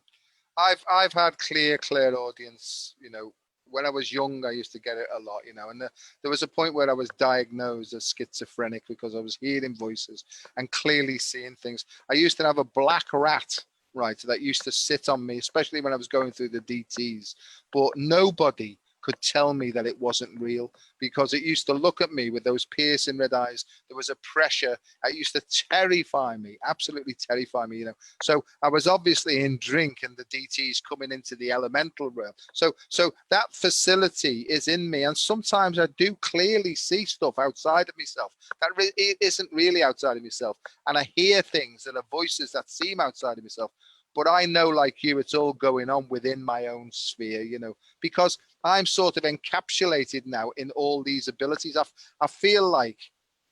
I've had clairaudience, you know. When I was young, I used to get it a lot, you know, and there was a point where I was diagnosed as schizophrenic because I was hearing voices and clearly seeing things. I used to have a black rat, right, that used to sit on me, especially when I was going through the DTs, but nobody could tell me that it wasn't real because it used to look at me with those piercing red eyes. There was a pressure. It used to terrify me, absolutely terrify me, you know. So I was obviously in drink and the DTs coming into the elemental realm. So that facility is in me. And sometimes I do clearly see stuff outside of myself that it isn't really outside of myself. And I hear things that are voices that seem outside of myself. But I know, like you, it's all going on within my own sphere, you know, because I'm sort of encapsulated now in all these abilities. I feel like,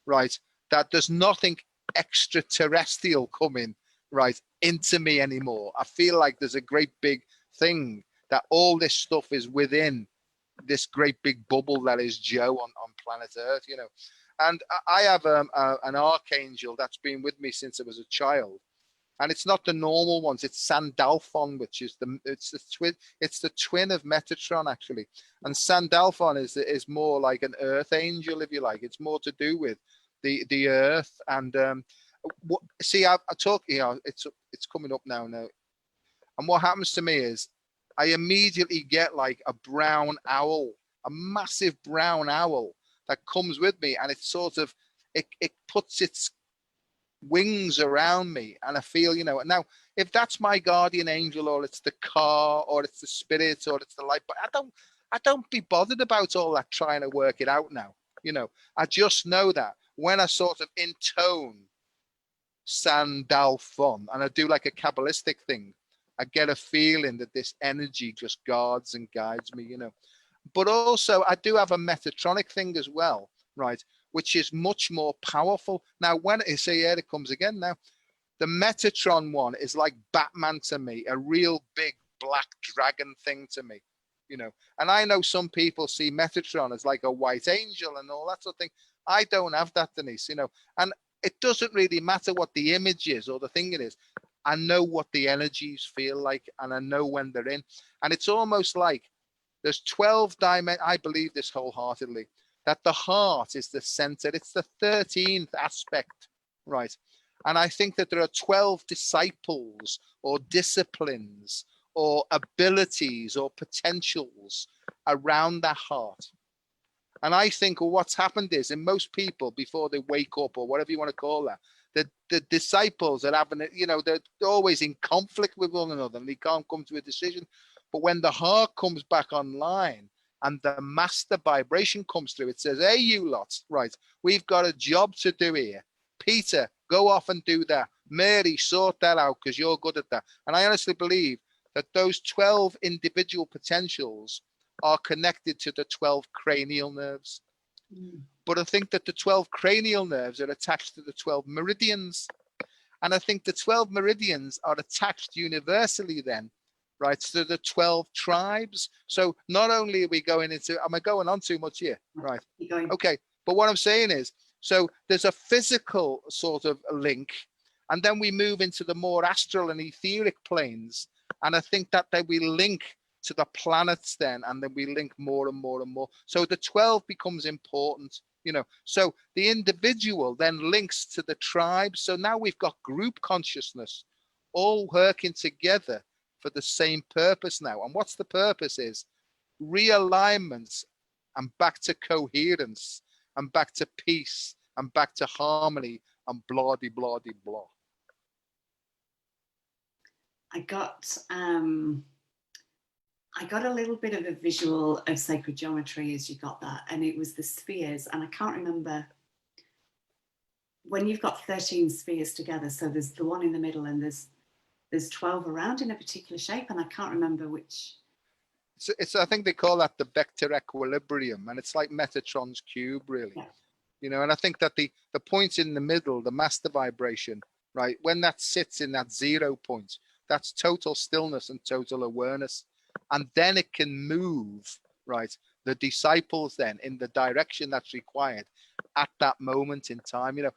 right, that there's nothing extraterrestrial coming, right, into me anymore. I feel like there's a great big thing that all this stuff is within this great big bubble that is Joe on planet Earth, you know. And I have an archangel that's been with me since I was a child. And it's not the normal ones. It's Sandalphon, which is the twin of Metatron, actually. And Sandalphon is more like an earth angel, if you like. It's more to do with the earth. And see, I talk, you know, it's coming up now. And what happens to me is I immediately get like a brown owl, a massive brown owl that comes with me, and it sort of it puts its wings around me, and I feel, you know, now if that's my guardian angel or it's the car or it's the spirit or it's the light, but I don't be bothered about all that trying to work it out now, you know. I just know that when I sort of intone Sandalphon and I do like a Kabbalistic thing, I get a feeling that this energy just guards and guides me, you know. But also I do have a Metatronic thing as well, right, which is much more powerful. Now, when I say, here it comes again now, the Metatron one is like Batman to me, a real big black dragon thing to me, you know. And I know some people see Metatron as like a white angel and all that sort of thing. I don't have that, Denise, you know. And it doesn't really matter what the image is or the thing it is. I know what the energies feel like, and I know when they're in. And it's almost like there's 12 dimensions. I believe this wholeheartedly, that the heart is the center. It's the 13th aspect, right? And I think that there are 12 disciples or disciplines or abilities or potentials around that heart. And I think what's happened is, in most people, before they wake up, or whatever you want to call that, the disciples are having, they're always in conflict with one another and they can't come to a decision. But when the heart comes back online and the master vibration comes through, it says, hey, you lots, right, we've got a job to do here. Peter, go off and do that. Mary, sort that out because you're good at that. And I honestly believe that those 12 individual potentials are connected to the 12 cranial nerves. But I think that the 12 cranial nerves are attached to the 12 meridians. And I think the 12 meridians are attached universally then, right, to the 12 tribes. So not only are we going into, am I going on too much here? Right. Okay. But what I'm saying is, so there's a physical sort of link, and then we move into the more astral and etheric planes. And I think that then we link to the planets then, and then we link more and more and more. So the 12 becomes important, so the individual then links to the tribe. So now we've got group consciousness all working together for the same purpose now. And what's the purpose is realignments and back to coherence and back to peace and back to harmony and blah, de, blah, de, blah. I got a little bit of a visual of sacred geometry as you got that, and it was the spheres, and I can't remember when you've got 13 spheres together, so there's the one in the middle and there's 12 around in a particular shape, and I can't remember which. It's I think they call that the vector equilibrium, and it's like Metatron's cube, really. Yeah. And I think that the point in the middle, the master vibration, right, when that sits in that 0 point, that's total stillness and total awareness. And then it can move, right, the disciples then in the direction that's required at that moment in time, and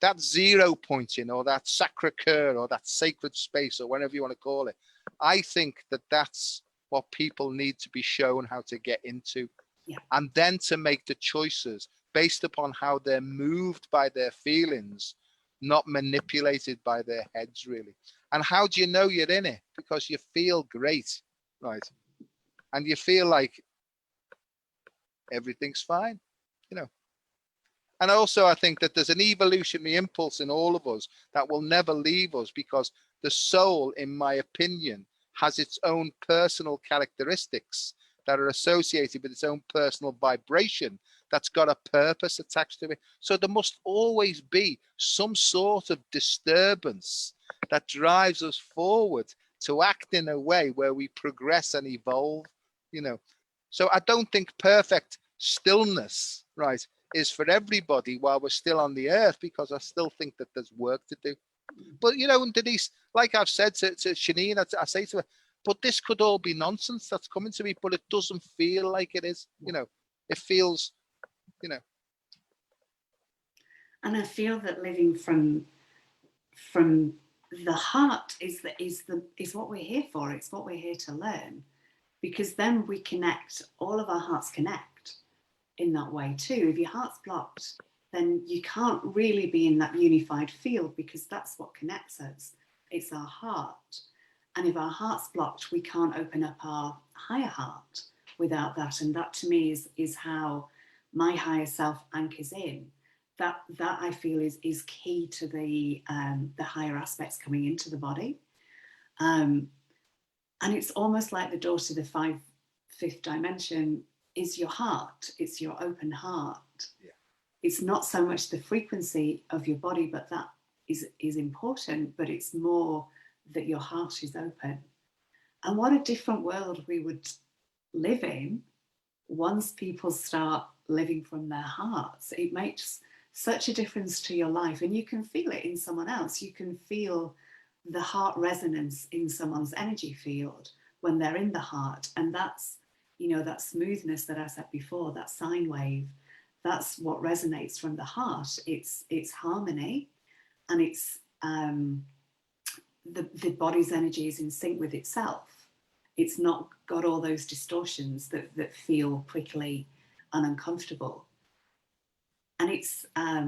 that 0 point, or that sacre-cœur, or that sacred space, or whatever you want to call it. I think that that's what people need to be shown how to get into. Yeah. And then to make the choices based upon how they're moved by their feelings, not manipulated by their heads, really. And how do you know you're in it? Because you feel great, right? And you feel like everything's fine, And also I think that there's an evolutionary impulse in all of us that will never leave us, because the soul, in my opinion, has its own personal characteristics that are associated with its own personal vibration that's got a purpose attached to it. So there must always be some sort of disturbance that drives us forward to act in a way where we progress and evolve, So I don't think perfect stillness, right, is for everybody while we're still on the earth, because I still think that there's work to do. But, Denise, like I've said to Shanine, I say to her, but this could all be nonsense that's coming to me, but it doesn't feel like it is, it feels, And I feel that living from the heart is what we're here for. It's what we're here to learn, because then we connect, all of our hearts connect in that way too. If your heart's blocked, then you can't really be in that unified field, because that's what connects us. It's our heart. And if our heart's blocked, we can't open up our higher heart without that. And that to me is how my higher self anchors in. That I feel is key to the higher aspects coming into the body. And it's almost like the door to the fifth dimension is your heart. It's your open heart. Yeah. It's not so much the frequency of your body, but that is important, but it's more that your heart is open. And what a different world we would live in once people start living from their hearts. It makes such a difference to your life, and you can feel it in someone else. You can feel the heart resonance in someone's energy field when they're in the heart, and that's, that smoothness that I said before, that sine wave, that's what resonates from the heart. It's harmony, and it's the body's energy is in sync with itself. It's not got all those distortions that feel prickly and uncomfortable. And it's, I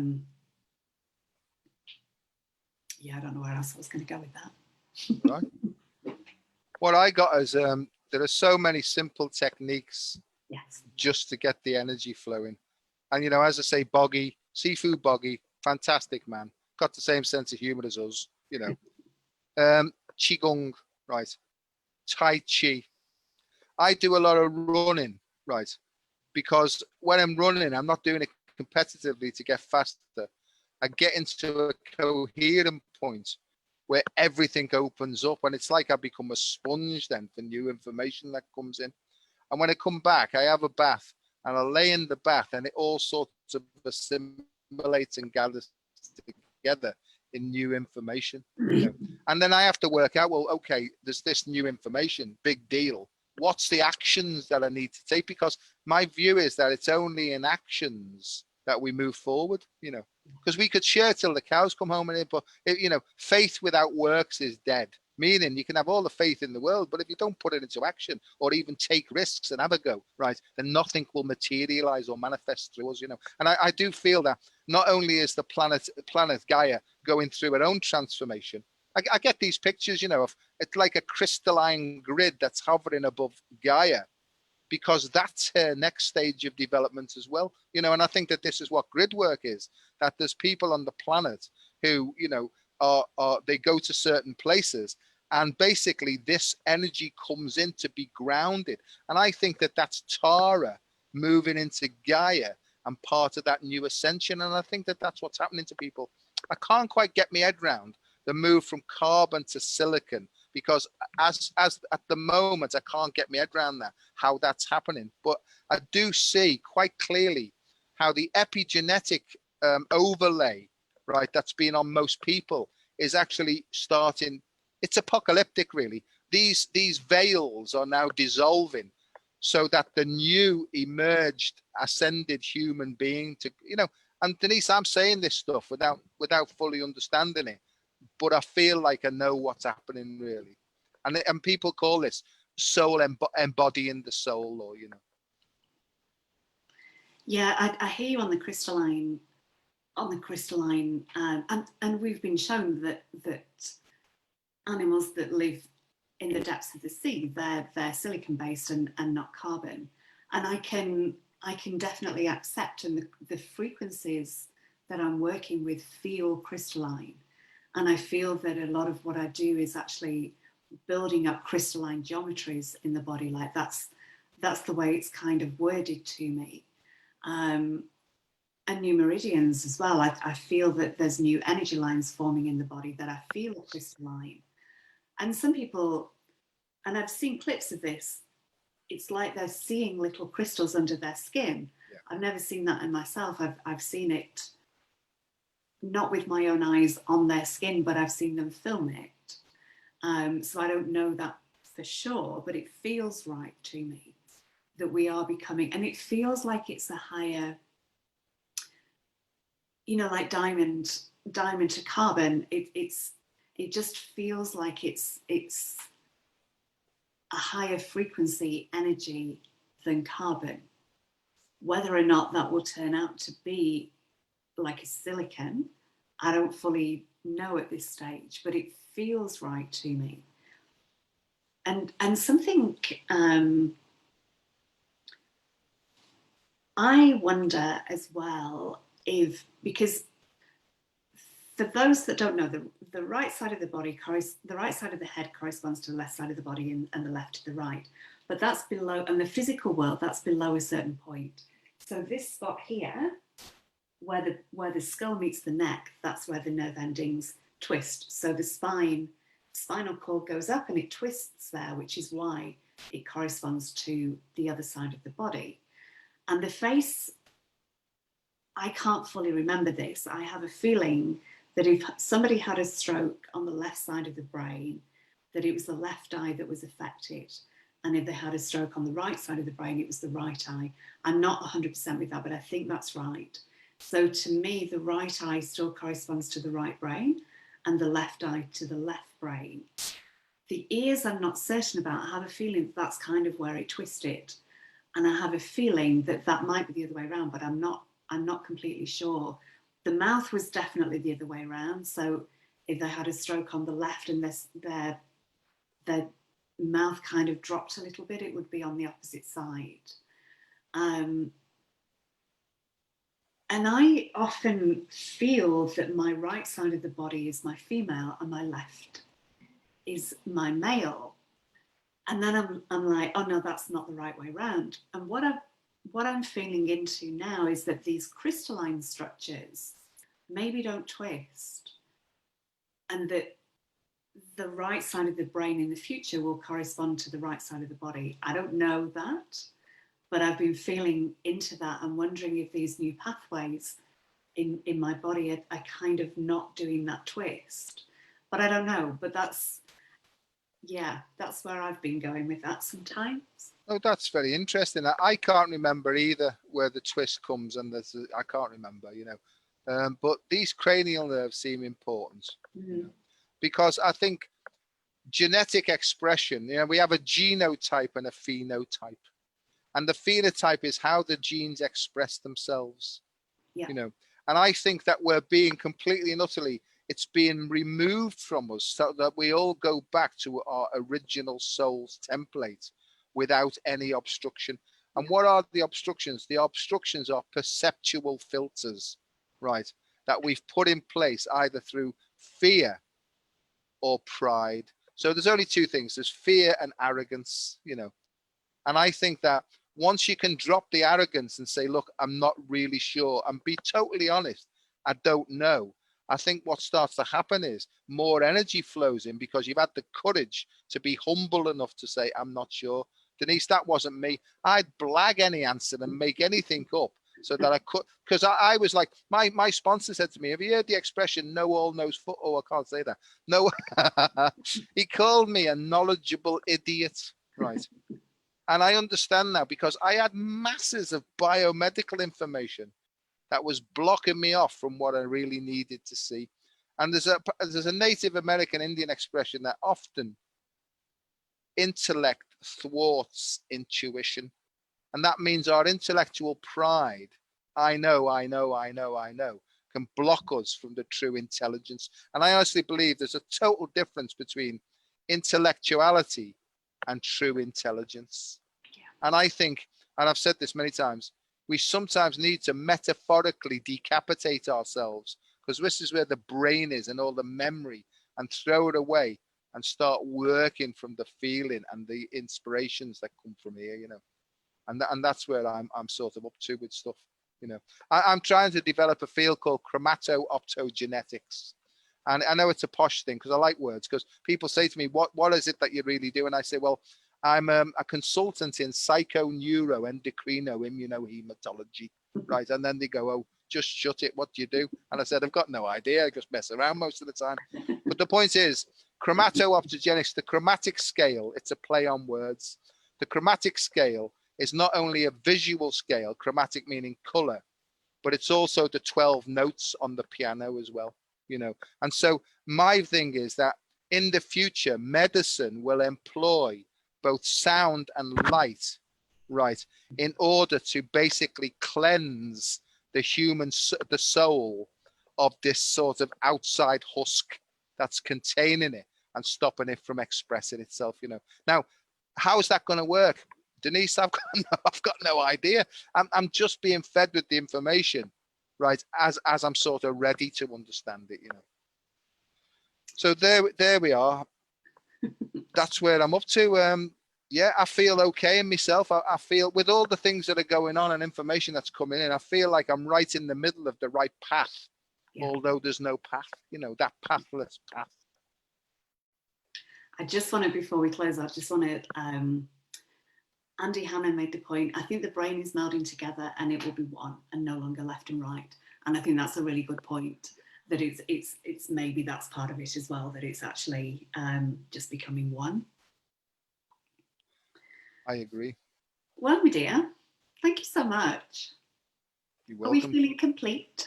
don't know where else I was going to go with that. Right. What I got is there are so many simple techniques Yes. just to get the energy flowing. And, you know, as I say, Boggy, Seafood Boggy, fantastic man. Got the same sense of humor as us, you know. Qigong, right. Tai Chi. I do a lot of running, right? Because when I'm running, I'm not doing it competitively to get faster. I get into a coherent point where everything opens up, and it's like I become a sponge then for new information that comes in. And when I come back, I have a bath, and I lay in the bath, and it all sorts of assimilates and gathers together in new information, you know. And then I have to work out, well, okay, there's this new information, big deal. What's the actions that I need to take? Because my view is that it's only in actions that we move forward, you know, because we could share till the cows come home, but you know, faith without works is dead. Meaning you can have all the faith in the world, but if you don't put it into action or even take risks and have a go, right, then nothing will materialize or manifest through us, you know. And I do feel that not only is the planet Gaia going through her own transformation, I get these pictures, you know, of it's like a crystalline grid that's hovering above Gaia, because that's her next stage of development as well, you know. And I think that this is what grid work is, that there's people on the planet who, you know, they go to certain places, and basically this energy comes in to be grounded. And I think that that's Tara moving into Gaia and part of that new ascension. And I think that that's what's happening to people. I can't quite get my head around the move from carbon to silicon, because as at the moment I can't get my head around that, how that's happening. But I do see quite clearly how the epigenetic overlay, right, that's been on most people is actually starting. It's apocalyptic, really. These veils are now dissolving, so that the new emerged ascended human being to, you know. And Denise, I'm saying this stuff without fully understanding it, but I feel like I know what's happening, really. And people call this soul embodying the soul, or, you know. Yeah, I hear you on the crystalline, and we've been shown that animals that live in the depths of the sea, they're silicon based and not carbon. And I can definitely accept, and the frequencies that I'm working with feel crystalline. And I feel that a lot of what I do is actually building up crystalline geometries in the body. Like that's the way it's kind of worded to me. And new meridians as well. I feel that there's new energy lines forming in the body that I feel are crystalline. And some people, and I've seen clips of this, it's like they're seeing little crystals under their skin. Yeah. I've never seen that in myself. I've seen it not with my own eyes on their skin, but I've seen them film it. So I don't know that for sure, but it feels right to me that we are becoming, and it feels like it's a higher, you know, like diamond to carbon. It just feels like it's a higher frequency energy than carbon. Whether or not that will turn out to be like a silicon, I don't fully know at this stage, but it feels right to me. And something I wonder as well, if, because for those that don't know, the right side of the body, the right side of the head corresponds to the left side of the body, and the left to the right. But that's below, and the physical world, that's below a certain point. So this spot here, where the skull meets the neck, that's where the nerve endings twist. So the spinal cord goes up and it twists there, which is why it corresponds to the other side of the body. And the face, I can't fully remember this. I have a feeling that if somebody had a stroke on the left side of the brain, that it was the left eye that was affected. And if they had a stroke on the right side of the brain, it was the right eye. I'm not 100% with that, but I think that's right. So to me, the right eye still corresponds to the right brain and the left eye to the left brain. The ears I'm not certain about. I have a feeling that's kind of where it twisted. And I have a feeling that that might be the other way around, but I'm not completely sure. The mouth was definitely the other way around. So if they had a stroke on the left and their mouth kind of dropped a little bit, it would be on the opposite side. And I often feel that my right side of the body is my female and my left is my male. And then I'm like, oh no, that's not the right way around. And what I'm feeling into now is that these crystalline structures maybe don't twist, and that the right side of the brain in the future will correspond to the right side of the body. I don't know that, but I've been feeling into that and wondering if these new pathways in my body are kind of not doing that twist. But I don't know. But that's where I've been going with that sometimes. Oh, that's very interesting. I can't remember either where the twist comes, and I can't remember, but these cranial nerves seem important, because I think genetic expression, we have a genotype and a phenotype, and the phenotype is how the genes express themselves, and I think that we're being completely and utterly, it's being removed from us so that we all go back to our original soul's template without any obstruction. And what are the obstructions? The obstructions are perceptual filters, right, that we've put in place either through fear or pride. So there's only two things. There's fear and arrogance, and I think that once you can drop the arrogance and say, look, I'm not really sure, and be totally honest, I don't know. I think what starts to happen is more energy flows in because you've had the courage to be humble enough to say, I'm not sure. Denise, that wasn't me. I'd blag any answer and make anything up so that I could, because I was like, my sponsor said to me, have you heard the expression, know all, knows foot? Oh, I can't say that. No, he called me a knowledgeable idiot, right? And I understand now because I had masses of biomedical information that was blocking me off from what I really needed to see. And there's a Native American Indian expression that often intellect thwarts intuition. And that means our intellectual pride, I know, can block us from the true intelligence. And I honestly believe there's a total difference between intellectuality and true intelligence. And I think, and I've said this many times, we sometimes need to metaphorically decapitate ourselves, because this is where the brain is and all the memory, and throw it away and start working from the feeling and the inspirations that come from here, and that's where I'm sort of up to with stuff, I'm trying to develop a field called chromatooptogenetics. And I know it's a posh thing because I like words, because people say to me, what is it that you really do? And I say, well, I'm a consultant in psychoneuroendocrino-immunohematology, right? And then they go, oh, just shut it. What do you do? And I said, I've got no idea. I just mess around most of the time. But the point is, chromatooptogenetics, the chromatic scale, it's a play on words. The chromatic scale is not only a visual scale, chromatic meaning color, but it's also the 12 notes on the piano as well, And so my thing is that in the future, medicine will employ both sound and light, right, in order to basically cleanse the soul of this sort of outside husk that's containing it and stopping it from expressing itself, Now, how is that going to work? Denise, I've got no idea. I'm just being fed with the information, right, as I'm sort of ready to understand it, So there we are. That's where I'm up to. I feel okay in myself. I feel with all the things that are going on and information that's coming in, I feel like I'm right in the middle of the right path, although there's no path, that pathless path. I just want to, before we close, I just want to, Andy Hanna made the point, I think the brain is melding together and it will be one and no longer left and right. And I think that's a really good point, that it's maybe that's part of it as well, that it's actually just becoming one. I agree. Well, my dear, thank you so much. You're welcome. Are we feeling complete?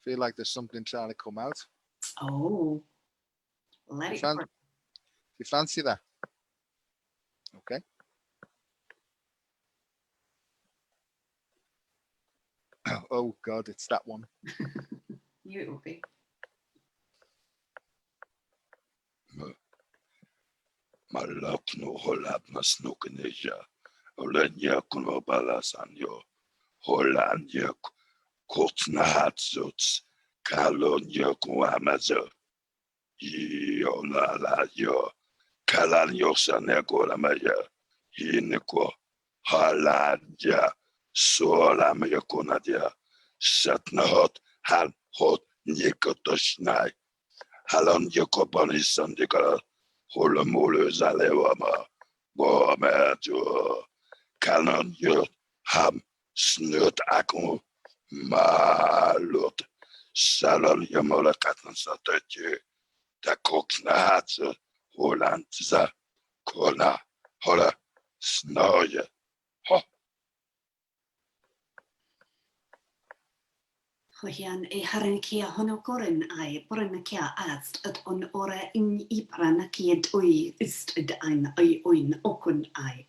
Feel like there's something trying to come out. Oh, let it go. You fancy that? Okay. Oh God, it's that one. Knew it would be. Malak no holab mas nukeneja, Olenia Kunobalasanyo, Hollandia Kotnahatsuts, Kalonia Kuamazo, Yolala yo, Kalanyo Sanegolamaya, Yiniko, Haladja, Solamaya Konadia, Satnahot, Han Hot Nikotoshnai, Halon Yokoponis Sandika, Holomulu Zalewama, Bomajo. Kanon yo ham snut akon malot salon yamola katan satetje da koknat Holland za kona hola snoje ho Hoian e haran kia hono korin ai borin kia ast at on ora in ipran kia doi ist id ein ai oin okun ai.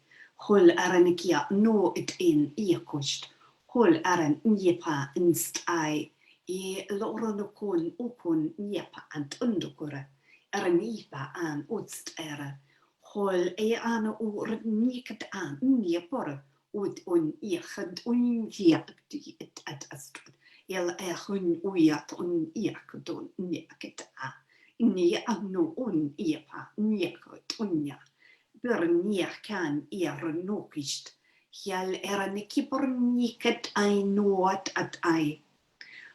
Hol aran kia no it in iakost. Hol aran njepa inst ai. E loro no kon okun njepa ant undokura. Aran ipa an utst era. Hol e an o niket an njepor. Ut on iachad on jiak at astrud. El hun uiat on iakadon niaket a. Ni anno on iepa niekot onja. Börniak kan nokist. Hjal nikibor niket ai noat at ai.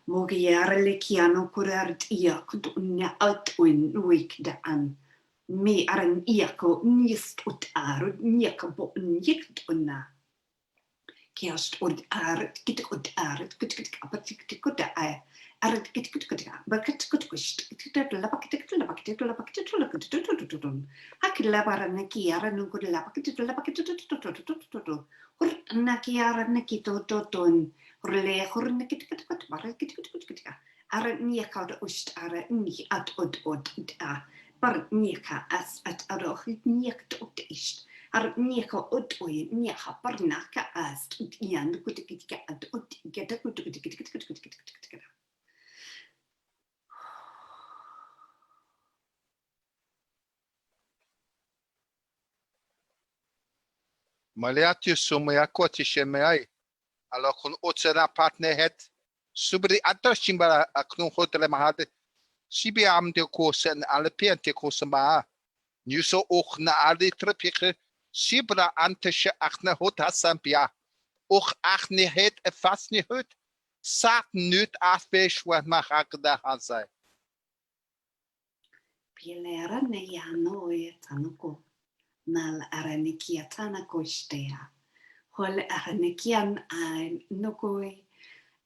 Moge jarle kiano kurert iakod onja at on nuikda an. Me iako nist ut niekabo nikt onna. Kerst und git und git apatik gut git bakat gut gust labaket hak labara nakiara no good labaket hur nakiara nakito toton rele hur nakit bar git niaka ust ni at od bar niaka as at aroch niakt ut ist nieko utoi nieka parnaka ast ut ian kutikika at ut geta kutikika. Maliatio sumia quatishemeai. Alors qu'on otera partner het. Subri atrashimbara aknun hotel mahade. Sibi am de kosen alle piente kosama. Nuso och na ali trepike. Sibra antische achne hot hasampia. Och achne het e fasni hut. Sat nut afbesh wat machakda hazai. Pilera ne yano e tanoko. Nal aranikia tanako stea. Hol aranikian ein nokoi.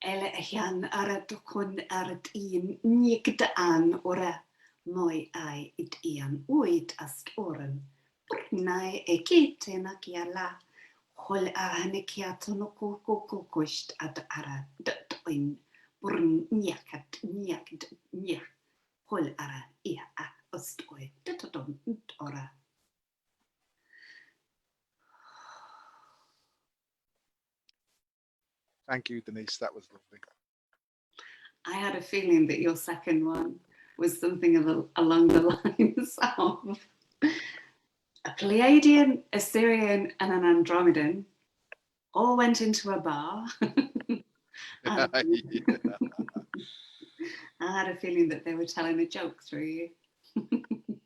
Ele hian aratokon arat ian nikda an ora. Moi ai it ian uit ast oren. Purnai e kitena kia la. Hol aranikia tanoko kokokost at ara datoin. Burn niakat niak. Hol ara ia a ostoi datoton ora. Thank you, Denise. That was lovely. I had a feeling that your second one was something along the lines of a Pleiadian, a Syrian, and an Andromedan all went into a bar. I had a feeling that they were telling a joke through you.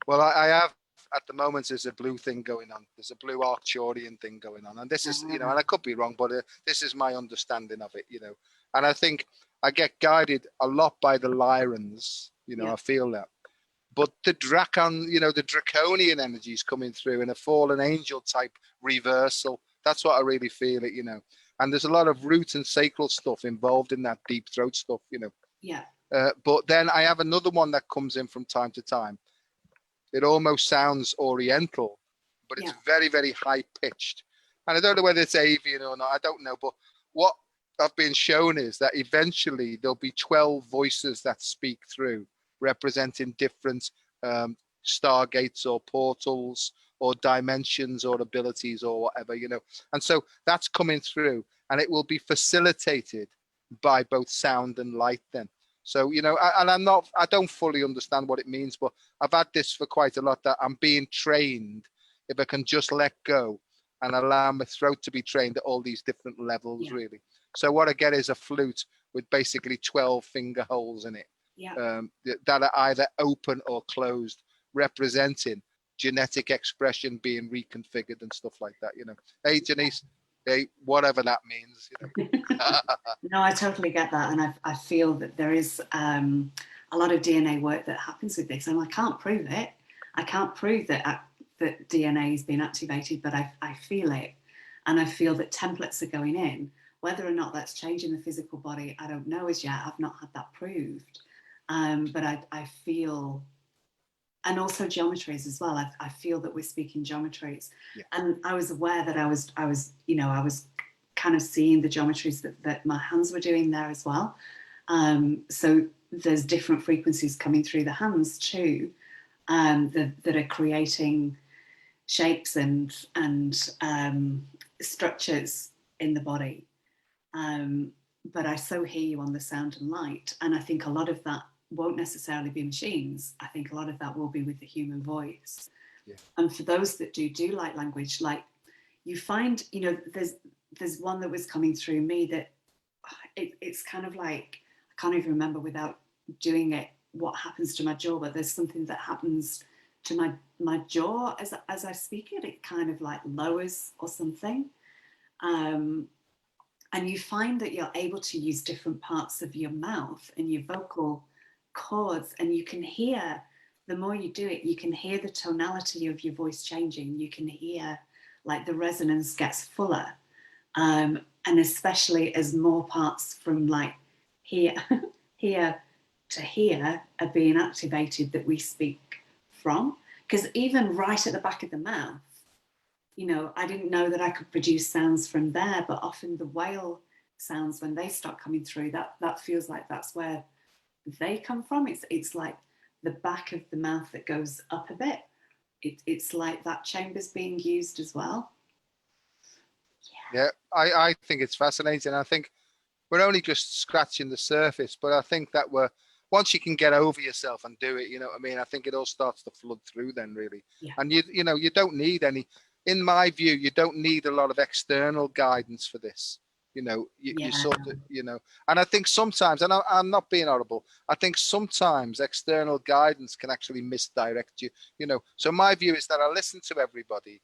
Well, I have at the moment there's a blue thing going on. There's a blue Arcturian thing going on, and this is, and I could be wrong, but this is my understanding of it, And I think I get guided a lot by the Lyrans, I feel that. But the Dracon, the draconian energies coming through in a fallen angel type reversal. That's what I really feel it, And there's a lot of root and sacral stuff involved in that deep throat stuff, Yeah. But then I have another one that comes in from time to time. It almost sounds oriental, but it's very, very high pitched. And I don't know whether it's avian or not. I don't know. But what I've been shown is that eventually there'll be 12 voices that speak through, representing different stargates or portals or dimensions or abilities or whatever, And so that's coming through, and it will be facilitated by both sound and light then. So, and I don't fully understand what it means, but I've had this for quite a lot, that I'm being trained, if I can just let go and allow my throat to be trained at all these different levels, really. So what I get is a flute with basically 12 finger holes in it, that are either open or closed, representing genetic expression being reconfigured and stuff like that, you know. Hey, Denise, hey, whatever that means, you know. No, I totally get that. And I feel that there is a lot of DNA work that happens with this. And I can't prove it. I can't prove that DNA has been activated, but I feel it. And I feel that templates are going in. Whether or not that's changing the physical body, I don't know as yet. I've not had that proved. But I feel, and also geometries as well. I feel that we're speaking geometries. And I was aware that I was kind of seeing the geometries that my hands were doing there as well. So there's different frequencies coming through the hands too, that are creating shapes and structures in the body. But I so hear you on the sound and light. And I think a lot of that won't necessarily be machines. I think a lot of that will be with the human voice. And for those that do light language, like you find, you know, there's one that was coming through me that it's kind of like, I can't even remember without doing it what happens to my jaw, but there's something that happens to my jaw as I speak it. It kind of like lowers or something. And you find that you're able to use different parts of your mouth and your vocal cords, and you can hear, the more you do it, you can hear the tonality of your voice changing. You can hear like the resonance gets fuller. And especially as more parts from like here to here are being activated that we speak from. Because even right at the back of the mouth, you know, I didn't know that I could produce sounds from there, but often the whale sounds, when they start coming through, that feels like that's where they come from. It's like the back of the mouth that goes up a bit. It's like that chamber's being used as well. Yeah, I think it's fascinating. I think we're only just scratching the surface, but I think that once you can get over yourself and do it, you know what I mean? I think it all starts to flood through then, really. And you know, you don't need any, in my view, you don't need a lot of external guidance for this. You know, you sort of, you know, and I think sometimes, and I'm not being horrible, I think sometimes external guidance can actually misdirect you, you know. So my view is that I listen to everybody,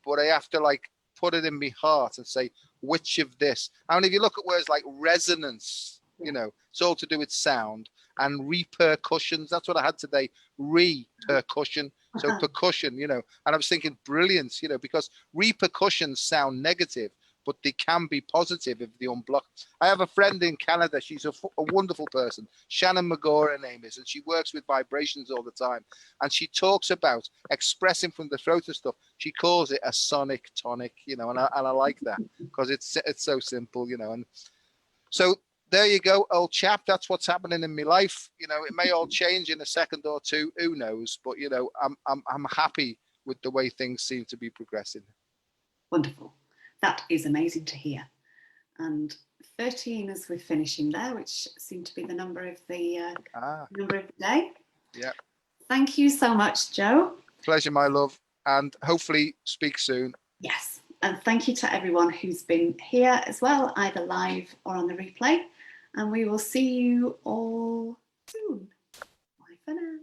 but I have to like put it in my heart and say, which of this? And if you look at words like resonance, you know, it's all to do with sound, and repercussions. That's what I had today, repercussion. So percussion, you know, and I was thinking brilliance, you know, because repercussions sound negative, but they can be positive if they unblock. I have a friend in Canada. She's a wonderful person. Shannon McGaw, her name is, and she works with vibrations all the time. And she talks about expressing from the throat and stuff. She calls it a sonic tonic, you know, and I like that because it's so simple, you know. And so there you go, old chap. That's what's happening in my life. You know, it may all change in a second or two. Who knows? But you know, I'm happy with the way things seem to be progressing. Wonderful. That is amazing to hear. And 13 as we're finishing there, which seemed to be the number of the day. Yeah. Thank you so much, Joe. Pleasure, my love, and hopefully speak soon. Yes, and thank you to everyone who's been here as well, either live or on the replay. And we will see you all soon. Bye for now.